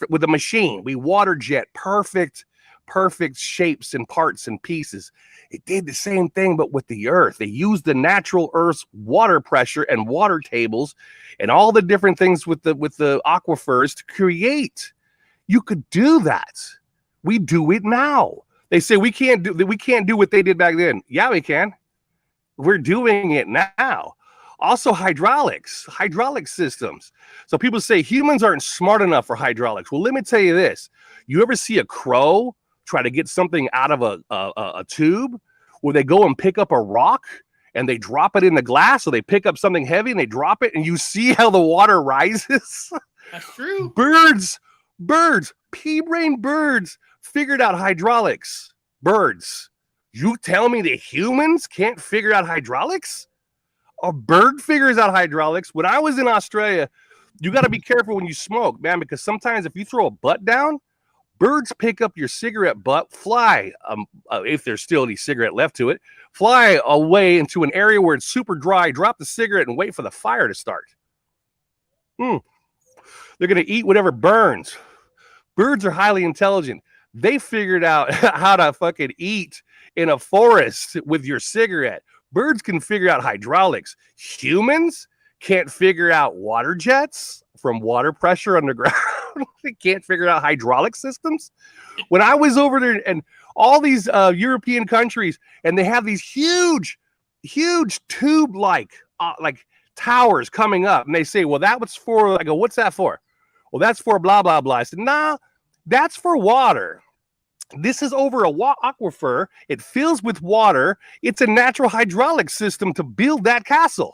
with a machine. We water jet perfect shapes and parts and pieces. It did the same thing, but with the earth. They used the natural earth's water pressure and water tables and all the different things with the aquifers to create. You could do that. We do it now. They say we can't do what they did back then. Yeah, we can. We're doing it now. Also, hydraulic systems. So people say humans aren't smart enough for hydraulics. Well, let me tell you this. You ever see a crow try to get something out of a tube, where they go and pick up a rock and they drop it in the glass? So they pick up something heavy and they drop it, and you see how the water rises? That's true. Birds, pea-brain birds figured out hydraulics. Birds. You tell me the humans can't figure out hydraulics? A bird figures out hydraulics. When I was in Australia, you got to be careful when you smoke, man, because sometimes if you throw a butt down, birds pick up your cigarette butt, fly, if there's still any cigarette left to it, fly away into an area where it's super dry, drop the cigarette, and wait for the fire to start. They're going to eat whatever burns. Birds are highly intelligent. They figured out how to fucking eat in a forest with your cigarette. Birds can figure out hydraulics. Humans can't figure out water jets from water pressure underground. They can't figure out hydraulic systems. When I was over there and all these European countries, and they have these huge tube-like towers coming up, and they say, well, that was for, I go, what's that for? Well, that's for blah, blah, blah. I said, nah, that's for water. This is over a aquifer. It fills with water. It's a natural hydraulic system to build that castle.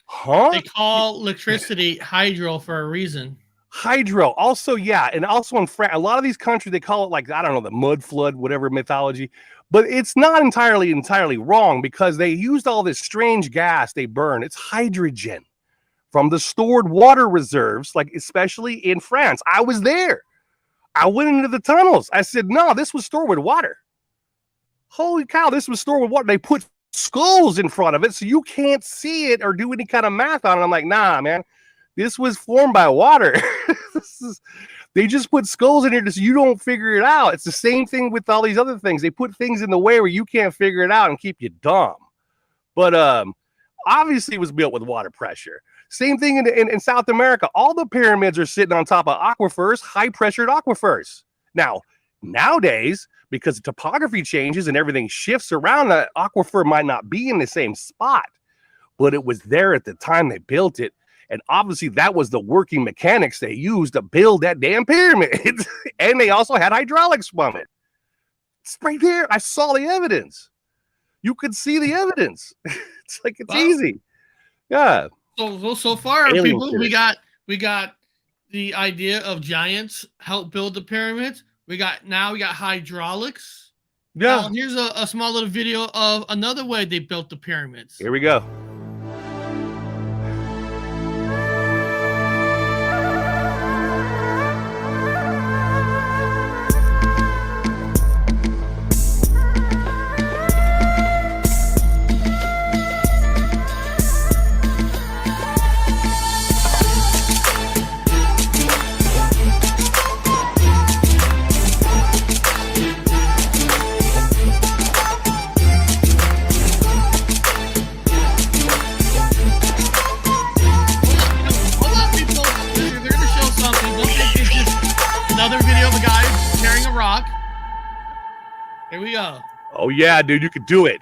Huh? They call electricity hydro for a reason. Hydro. Also, yeah. And also in France, a lot of these countries, they call it like, I don't know, the mud flood, whatever mythology. But it's not entirely wrong because they used all this strange gas they burn. It's hydrogen from the stored water reserves, like especially in France. I was there. I went into the tunnels. I said, no, this was stored with water. Holy cow, this was stored with water. They put skulls in front of it so you can't see it or do any kind of math on it. I'm like, nah, man, this was formed by water. They just put skulls in here so you don't figure it out. It's the same thing with all these other things. They put things in the way where you can't figure it out and keep you dumb. But obviously it was built with water pressure. Same thing in South America. All the pyramids are sitting on top of aquifers, high-pressured aquifers. Now, nowadays, because the topography changes and everything shifts around, the aquifer might not be in the same spot, but it was there at the time they built it. And obviously, that was the working mechanics they used to build that damn pyramid. And they also had hydraulics from it. It's right there. I saw the evidence. You could see the evidence. It's like, it's easy. Yeah. So far, Alien people, theory. we got the idea of giants help build the pyramids. We got hydraulics. Yeah. Now, here's a small little video of another way they built the pyramids. Here we go. Here we go. Oh, yeah, dude, you could do it.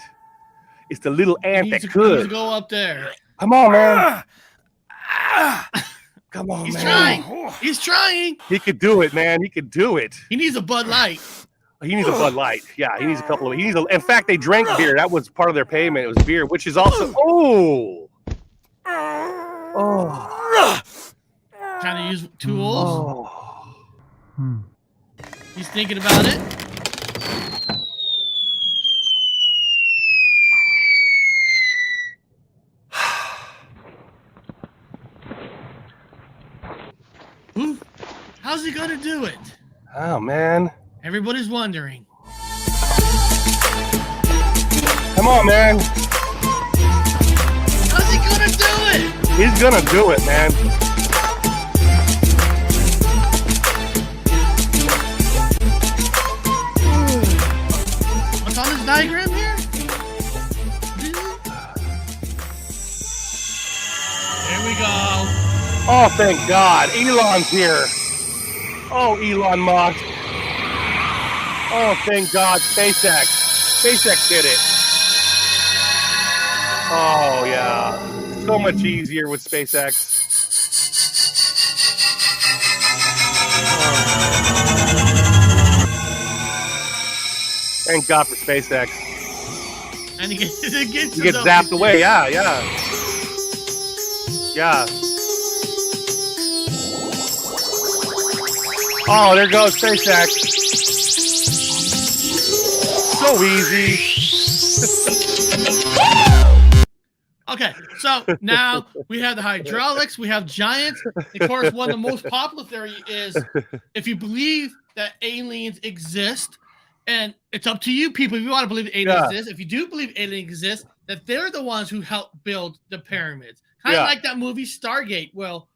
It's the little ant that could. Go up there. Come on, man. Come on, He's man. trying. He's trying. He could do it, man. He could do it. He needs a Bud Light. He needs a Bud Light. Yeah, he needs a couple of. In fact, they drank beer. That was part of their payment. It was beer, which is also. Oh. Trying to use tools. Oh. He's thinking about it. How's he gonna do it? Oh, man. Everybody's wondering. Come on, man. How's he gonna do it? He's gonna do it, man. What's on this diagram here? There we go. Oh, thank God. Elon's here. Oh, Elon Musk. Oh, thank God. SpaceX. SpaceX did it. Oh, yeah. So much easier with SpaceX. Thank God for SpaceX. And he gets You get zapped away. Yeah, yeah. Yeah. Oh, there goes SpaceX. So easy. Okay, so now we have the hydraulics, we have giants. Of course, one of the most popular theory is if you believe that aliens exist, and it's up to you people if you want to believe that aliens exist. If you do believe aliens exist, that they're the ones who helped build the pyramids. Kind of like that movie Stargate. Well,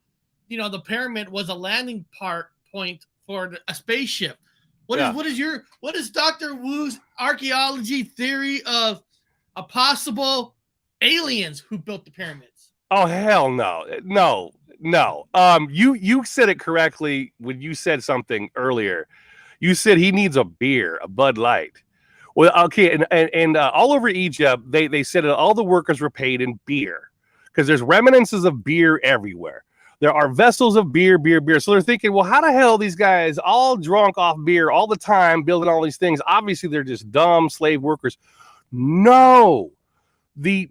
the pyramid was a landing point for a spaceship. What is Dr. Wu's archaeology theory of a possible aliens who built the pyramids? Oh hell no. You said it correctly when you said something earlier. You said he needs a beer, a Bud Light. Well, okay, and all over Egypt, they said that all the workers were paid in beer because there's reminiscences of beer everywhere. There are vessels of beer. So they're thinking, well, how the hell these guys all drunk off beer all the time, building all these things? Obviously, they're just dumb slave workers. No, the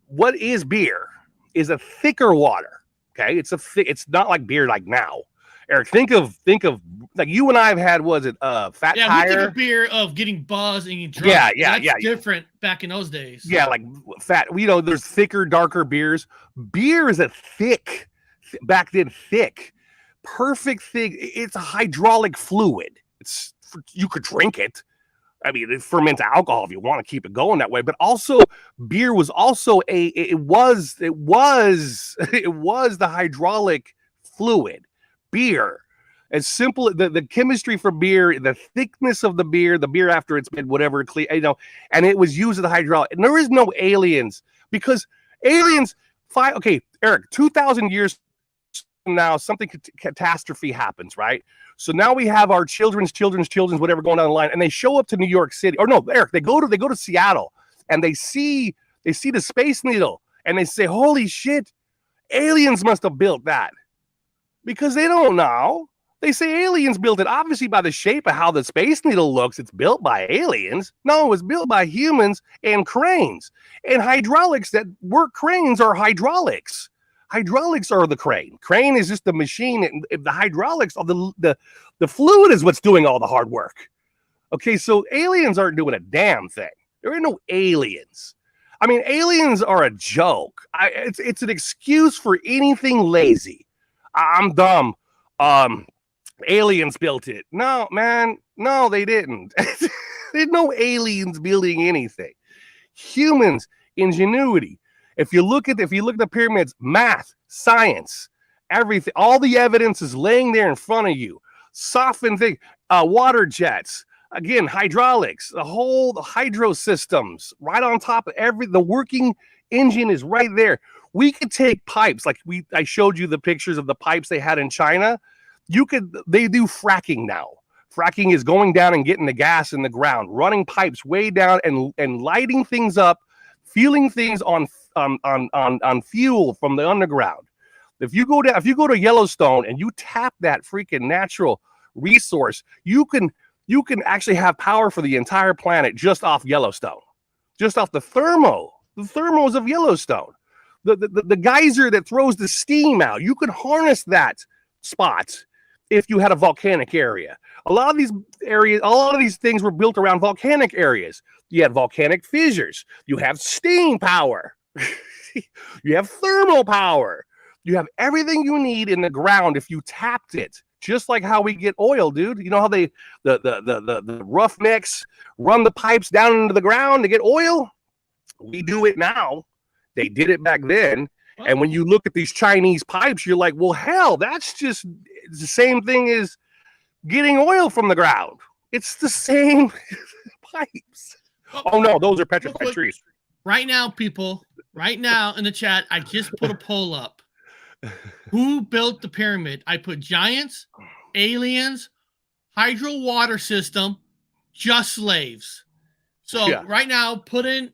what is beer is a thicker water. Okay, it's not like beer like now. Eric, think of like you and I have had, was it Fat Tire? Yeah, we think of beer of getting buzzed and getting drunk. That's different back in those days. Yeah, like fat. There's thicker, darker beers. Beer is a thick, back then thick, perfect thing. It's a hydraulic fluid. You could drink it. I mean, it ferments alcohol if you want to keep it going that way. But also, beer was also it was the hydraulic fluid. Beer, as simple the chemistry for beer, the thickness of the beer after it's been whatever and it was used as a hydraulic. And there is no aliens because aliens. Eric, 2,000 years from now, something catastrophe happens, right? So now we have our children's whatever going down the line, and they show up to New York City. Or no, Eric, they go to Seattle, and they see the Space Needle, and they say, "Holy shit, aliens must have built that." Because they don't know. They say aliens built it. Obviously, by the shape of how the Space Needle looks, it's built by aliens. No, it was built by humans and cranes. And hydraulics that work cranes are hydraulics. Hydraulics are the crane. Crane is just the machine. And the hydraulics are the fluid is what's doing all the hard work. Okay, so aliens aren't doing a damn thing. There are no aliens. I mean, aliens are a joke. It's an excuse for anything lazy. I'm dumb. Aliens built it. No, man. No, they didn't. There's no aliens building anything. Humans, ingenuity. If you look at the pyramids, math, science, everything, all the evidence is laying there in front of you. Softened thing, water jets, again, hydraulics, the hydro systems right on top of the working engine is right there. We could take pipes like I showed you the pictures of the pipes they had in China. They do fracking now. Fracking is going down and getting the gas in the ground, running pipes way down and lighting things up, fueling things on fuel from the underground. If you go to Yellowstone and you tap that freaking natural resource, you can actually have power for the entire planet just off Yellowstone, just off the thermals of Yellowstone. The geyser that throws the steam out, you could harness that spot if you had a volcanic area. A lot of these things were built around volcanic areas. You had volcanic fissures. You have steam power. You have thermal power. You have everything you need in the ground if you tapped it. Just like how we get oil, dude. You know how the roughnecks run the pipes down into the ground to get oil? We do it now. They did it back then. And when you look at these Chinese pipes, you're like, well, hell, that's just the same thing as getting oil from the ground. It's the same pipes. Oh, no, those are petrified trees. Right now, people, in the chat, I just put a poll up. Who built the pyramid? I put giants, aliens, hydro water system, just slaves. So right now, put in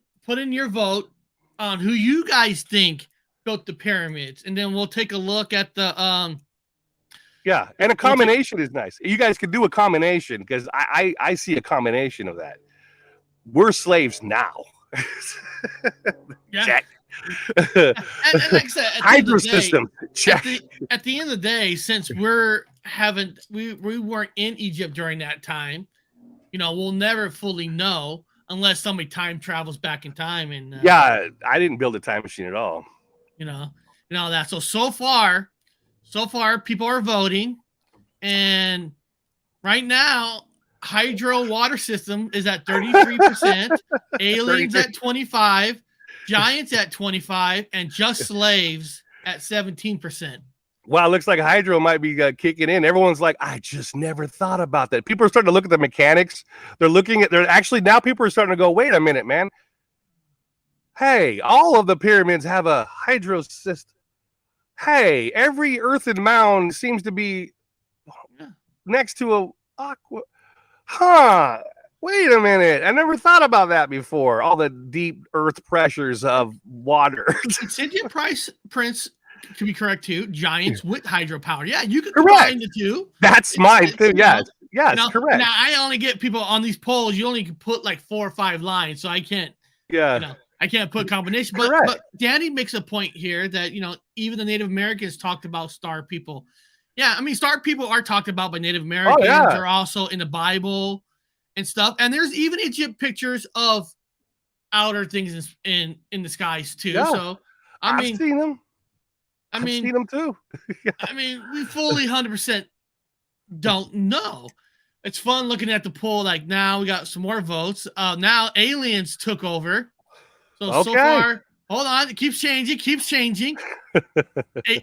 your vote on who you guys think built the pyramids, and then we'll take a look at the and a combination is nice. You guys could do a combination because I see a combination of that. We're slaves now. Check. And like I said, hydro system. Check. At the end of the day, since we weren't in Egypt during that time, we'll never fully know unless somebody time travels back in time. And I didn't build a time machine at all. That. So far, people are voting, and right now, hydro water system is at 33%, aliens at 25%, giants at 25%, and just slaves at 17%. Wow, looks like hydro might be kicking in. Everyone's like, I just never thought about that. People are starting to look at the mechanics. They're actually now people are starting to go, wait a minute, man. Hey, all of the pyramids have a hydro system. Hey, every earthen mound seems to be next to a aqua. Huh. Wait a minute. I never thought about that before. All the deep earth pressures of water. Cynthia Prince could be correct too. Giants with hydropower. Yeah, you could combine the two. That's mine too. Yes. Yes, correct. Now I only get people on these polls. You only can put like 4 or 5 lines, so I can't. Yeah. I can't put combination. But Danny makes a point here that even the Native Americans talked about star people. Yeah, I mean star people are talked about by Native Americans. They're also in the Bible and stuff. And there's even Egypt pictures of outer things in the skies too. Yeah. So I've seen them. I've seen them too. I mean, we fully 100% don't know. It's fun looking at the poll. Like now we got some more votes. Now aliens took over. So far, hold on. It keeps changing.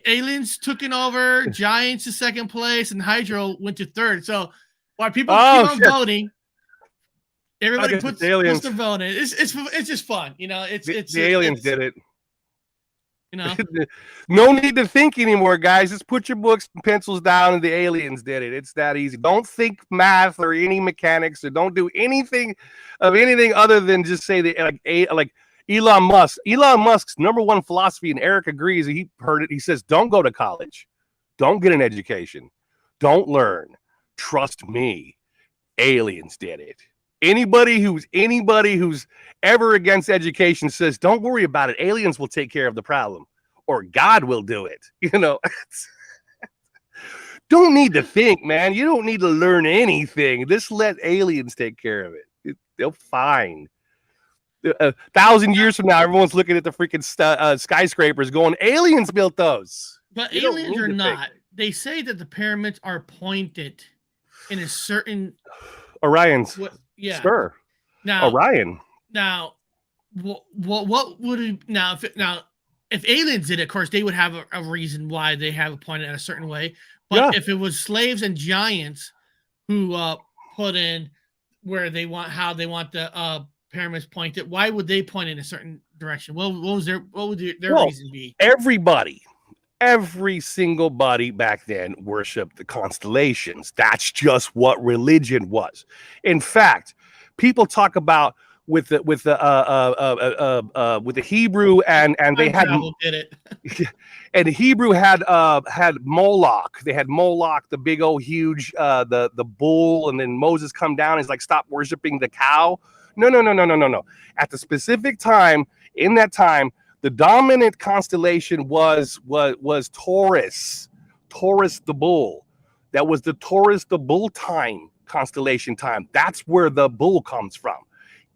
Aliens took it over. Giants to second place, and hydro went to third. So while people keep on voting, everybody puts their vote in. It's just fun. It's the aliens did it. No need to think anymore, guys. Just put your books and pencils down, and the aliens did it. It's that easy. Don't think math or any mechanics, or don't do anything other than just say like Elon Musk. Elon Musk's #1 philosophy, and Eric agrees. He heard it. He says, "Don't go to college. Don't get an education. Don't learn. Trust me. Aliens did it." Anybody who's ever against education says, don't worry about it. Aliens will take care of the problem, or God will do it. Don't need to think, man. You don't need to learn anything. Just let aliens take care of it. They'll find. 1,000 years from now, everyone's looking at the freaking skyscrapers going, aliens built those. But aliens are not. They say that the pyramids are pointed in a certain Orion's. Yeah. Sure. Now Orion. Now, what would it, if aliens did it, of course they would have a reason why they have it pointed in a certain way. But if it was slaves and giants who put in how they want the pyramids pointed, why would they point in a certain direction? What would their reason be? Every single body back then worshipped the constellations. That's just what religion was. In fact, people talk about with the Hebrew and they had did it. and Hebrew had Moloch. They had Moloch, the big old huge the bull, and then Moses come down and he's like, stop worshiping the cow. No. At the specific time, in that time, the dominant constellation was Taurus the bull. That was the Taurus the bull time constellation time. That's where the bull comes from.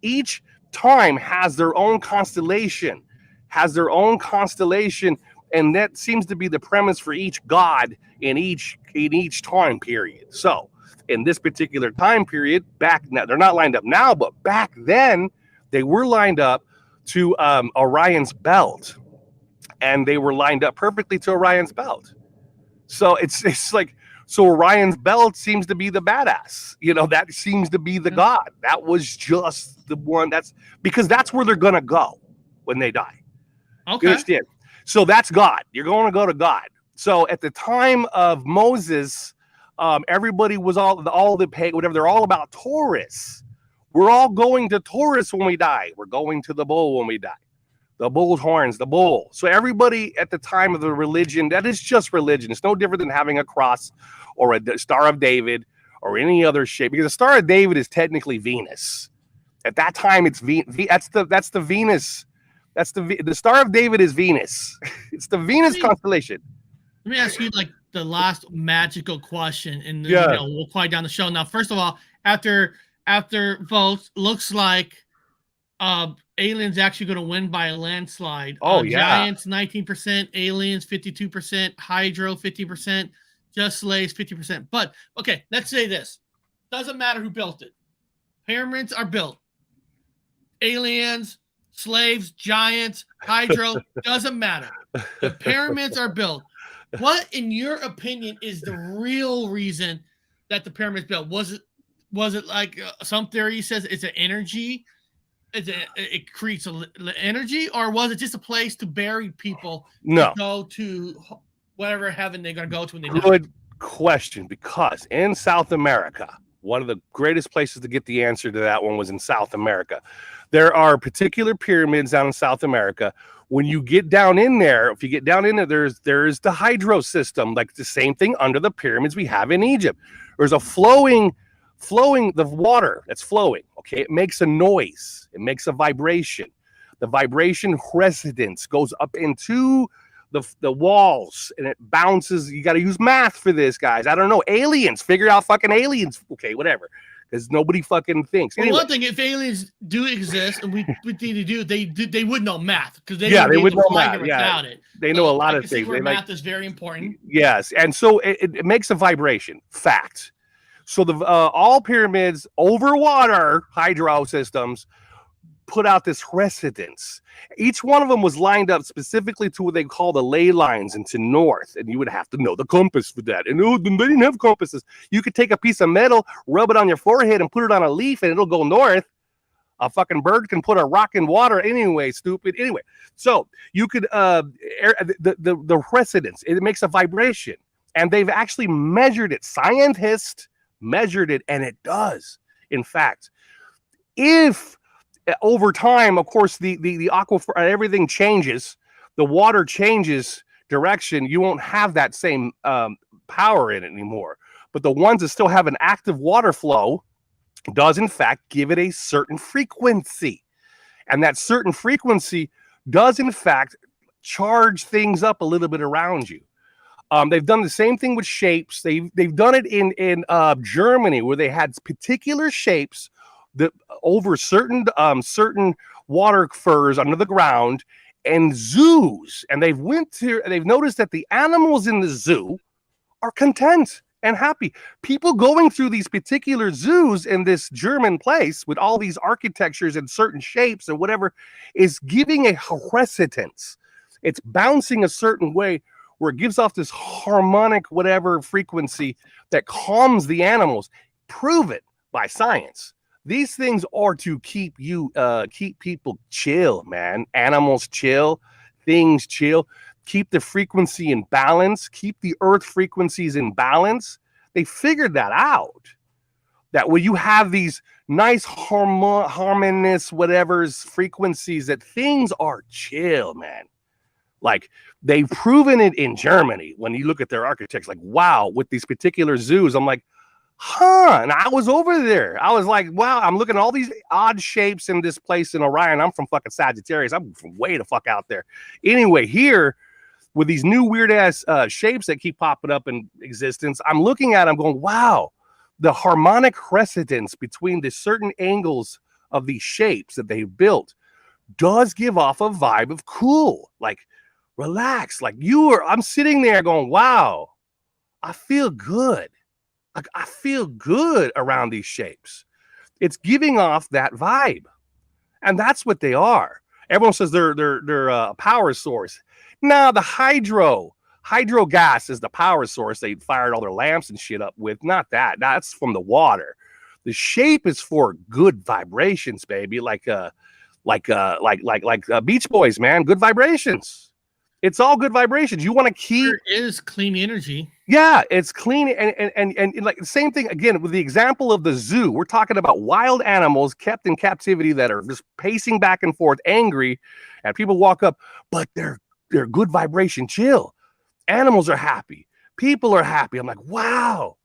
Each time has their own constellation, and that seems to be the premise for each god in each time period. So in this particular time period, back now, they're not lined up now, but back then they were lined up to Orion's belt, and they were lined up perfectly to Orion's belt. So it's like, so Orion's belt seems to be the badass, that seems to be the god. That was just the one. That's because that's where they're gonna go when they die. Okay. You understand? So that's God. You're going to go to God. So at the time of Moses, everybody was all the pagan, whatever. They're all about Taurus. We're all going to Taurus when we die. We're going to the bull when we die. The bull's horns, the bull. So everybody at the time of the religion, that is just religion. It's no different than having a cross or a Star of David or any other shape, because the Star of David is technically Venus. At that time, it's that's the Venus. The Star of David is Venus. It's the Venus constellation. Let me ask you like the last magical question, and we'll quiet down the show. Now, first of all, after votes, looks like aliens actually going to win by a landslide. Giants 19%, aliens 52%, hydro 50%, just slaves 50%. But okay, let's say this: doesn't matter who built it. Pyramids are built. Aliens, slaves, giants, hydro, doesn't matter. The pyramids are built. What, in your opinion, is the real reason that the pyramids built? Was it like some theory says it's an energy? It creates energy, or was it just a place to bury people? No. To go to whatever heaven they're going to go to when they die? Good question, because in South America, one of the greatest places to get the answer to that one was in South America. There are particular pyramids down in South America. When you get down in there, if you get down in there, there's the hydro system, like the same thing under the pyramids we have in Egypt. There's a flowing the water that's flowing. Okay, it makes a noise. It makes a vibration. The vibration resonance goes up into the walls, and it bounces. You got to use math for this, guys. I don't know. Aliens, figure out fucking aliens. Okay, whatever. Because nobody fucking thinks. Well, anyway, one thing, if aliens do exist and we need to do, they would know math, because they would know math without it. They know a lot of things. Math is very important. Yes, and so it makes a vibration. Fact. So the all pyramids over water hydro systems put out this resonance. Each one of them was lined up specifically to what they call the ley lines into north, and you would have to know the compass for that. And they didn't have compasses. You could take a piece of metal, rub it on your forehead, and put it on a leaf, and it'll go north. A fucking bird can put a rock in water anyway, stupid. Anyway, so you could the resonance, it makes a vibration, and they've actually measured it. Scientists measured it, and it does. In fact, if over time, of course, the aquifer, everything changes, the water changes direction, you won't have that same power in it anymore. But the ones that still have an active water flow does in fact give it a certain frequency, and that certain frequency does in fact charge things up a little bit around you. They've done the same thing with shapes. They've done it in Germany, where they had particular shapes that over certain water furs under the ground and zoos, and they've noticed that the animals in the zoo are content and happy. People going through these particular zoos in this German place with all these architectures and certain shapes and whatever is giving a resonance. It's bouncing a certain way where it gives off this harmonic whatever frequency that calms the animals. Prove it by science. These things are to keep people chill, man. Animals chill, things chill. Keep the frequency in balance. Keep the earth frequencies in balance. They figured that out. That when you have these nice harmonious whatever's frequencies, that things are chill, man. Like, they've proven it in Germany. When you look at their architects, like, wow, with these particular zoos, I'm like, huh. And I was over there. I was like, wow, I'm looking at all these odd shapes in this place in Orion. I'm from fucking Sagittarius. I'm from way the fuck out there. Anyway, here with these new weird ass shapes that keep popping up in existence, I'm looking at them going, wow, the harmonic resonance between the certain angles of these shapes that they've built does give off a vibe of cool, like relax, like I'm sitting there going, wow, I feel good. Like, I feel good around these shapes. It's giving off that vibe, and that's what they are. Everyone says they're a power source. Now the hydro gas is the power source they fired all their lamps and shit up with. Not that. That's from the water. The shape is for good vibrations, baby. Like Beach Boys, man. Good vibrations. It's all good vibrations. You want to keep. There is clean energy. Yeah, it's clean and like the same thing again with the example of the zoo. We're talking about wild animals kept in captivity that are just pacing back and forth, angry, and people walk up, but they're good vibration, chill. Animals are happy. People are happy. I'm like, wow.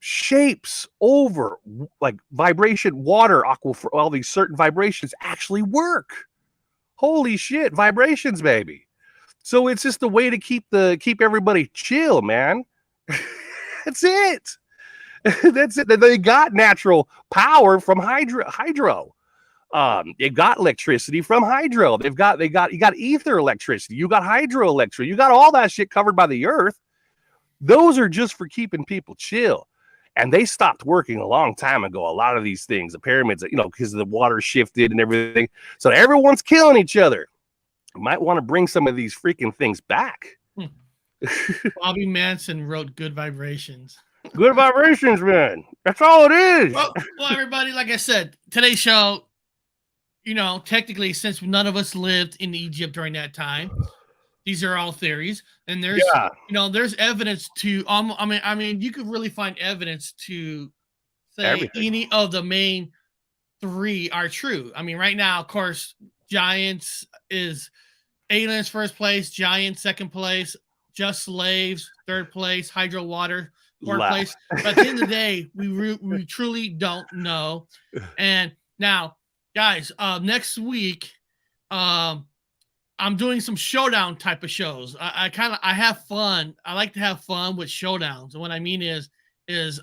Shapes over like vibration, water, aquifer, all these certain vibrations actually work. Holy shit, vibrations, baby. So it's just a way to keep everybody chill, man. That's it. That's it. They got natural power from hydro. They've got electricity from hydro. You got ether electricity. You got hydroelectricity. You got all that shit covered by the earth. Those are just for keeping people chill. And they stopped working a long time ago. A lot of these things, the pyramids, because the water shifted and everything. So everyone's killing each other. Might want to bring some of these freaking things back. Bobby Manson wrote "Good Vibrations." Good vibrations, man. That's all it is. Well, everybody, like I said, today's show, technically, since none of us lived in Egypt during that time, these are all theories, and there's, there's evidence to. I mean, you could really find evidence to say everything. Any of the main three are true. I mean, right now, of course, giants is aliens first place, giants second place, just slaves third place, hydro water fourth place. But at the end of the day, we truly don't know. And now, guys, next week, I'm doing some showdown type of shows. I have fun. I like to have fun with showdowns. And what I mean is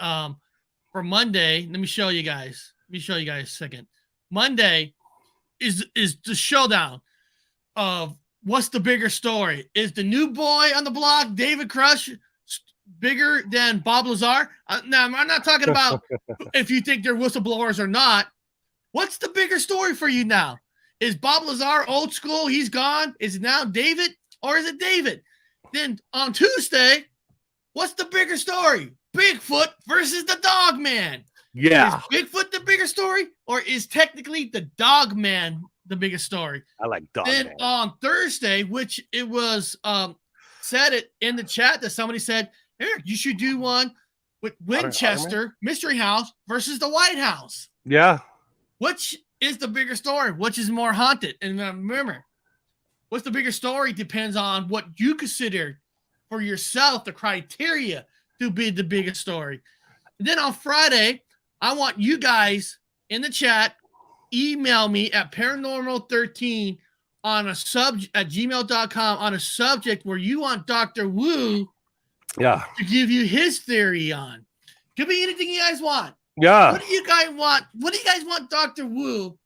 for Monday, let me show you guys a second. Monday is the showdown of what's the bigger story. Is the new boy on the block, David Crush, bigger than Bob Lazar? Now, I'm not talking about if you think they're whistleblowers or not. What's the bigger story for you now? Is Bob Lazar old school? He's gone. Is it now David, or is it David? Then on Tuesday, what's the bigger story? Bigfoot versus the Dog Man. Yeah. Is Bigfoot the bigger story, or is technically the Dog Man the biggest story? I like Dog then Man. On Thursday, which it was said it in the chat that somebody said, Eric, you should do one with Winchester Mystery House versus the White House. Yeah. Which is the bigger story? Which is more haunted? And remember, what's the bigger story depends on what you consider for yourself the criteria to be the biggest story. And then on Friday, I want you guys in the chat, email me at paranormal13 on a subject at gmail.com on a subject where you want Dr. Wu to give you his theory on. Could be anything you guys want. Yeah. What do you guys want? What do you guys want Dr. Wu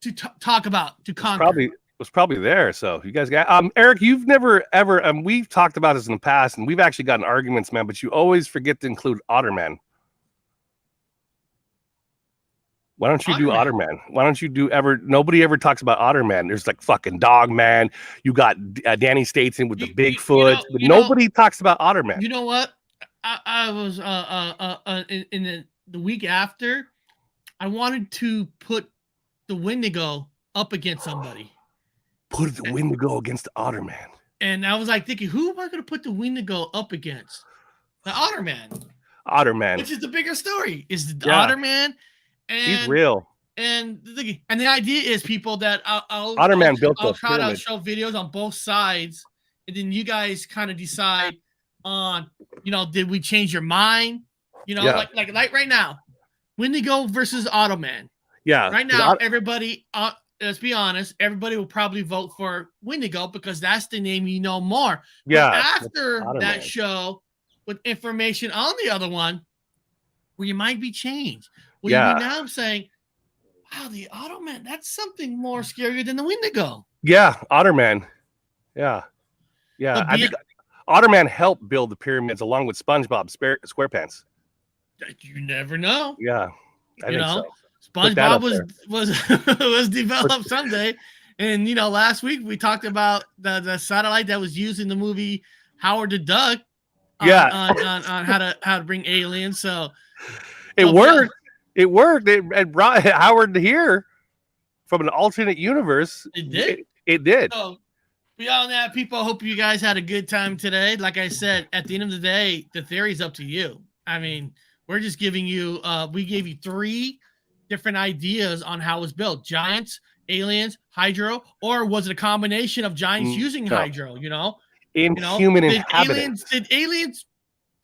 to talk about, to conquer? Was probably there. So you guys got Eric, you've never ever we've talked about this in the past, and we've actually gotten arguments, man, but you always forget to include Otterman. Why don't you do Otterman? Why don't you do nobody ever talks about Otterman. There's like fucking Dog Man. You got Danny Statesman with the Bigfoot, but nobody talks about Otterman. You know what? I was in the week after, I wanted to put the Wendigo up against somebody. Put the Wendigo against the Otterman. And I was like thinking, who am I going to put the Wendigo up against? The Otterman. Otterman. Which is the bigger story. Is the Otterman. And he's real. And the idea is, people, that I'll try to show videos on both sides. And then you guys kind of decide on, did we change your mind? Like right now, Wendigo versus Ottoman. Yeah. Right now, everybody, let's be honest, everybody will probably vote for Wendigo because that's the name you know more. Yeah. But after that show, with information on the other one, where you might be changed. Well, you're now saying, wow, the Ottoman, that's something more scarier than the Wendigo. Yeah, Otterman. Yeah. Yeah. I think Otterman helped build the pyramids along with SpongeBob SquarePants. You never know. Yeah. I think so. SpongeBob was developed someday. And last week we talked about the satellite that was used in the movie Howard the Duck. On how to bring aliens. So it worked. It worked. It brought Howard here from an alternate universe. It did. It did. So beyond that, people, hope you guys had a good time today. Like I said, at the end of the day, the theory's up to you. I mean, we're just giving you. We gave you 3 different ideas on how it was built: giants, aliens, hydro, or was it a combination of giants using hydro? Inhuman inhabitants. Did aliens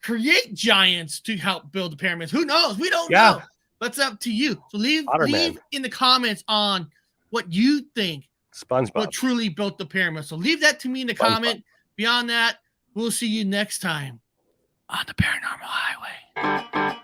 create giants to help build the pyramids? Who knows? We don't know. That's up to you. So leave in the comments on what you think SpongeBob what truly built the pyramids. So leave that to me in the comment. Beyond that, we'll see you next time on the Paranormal Highway.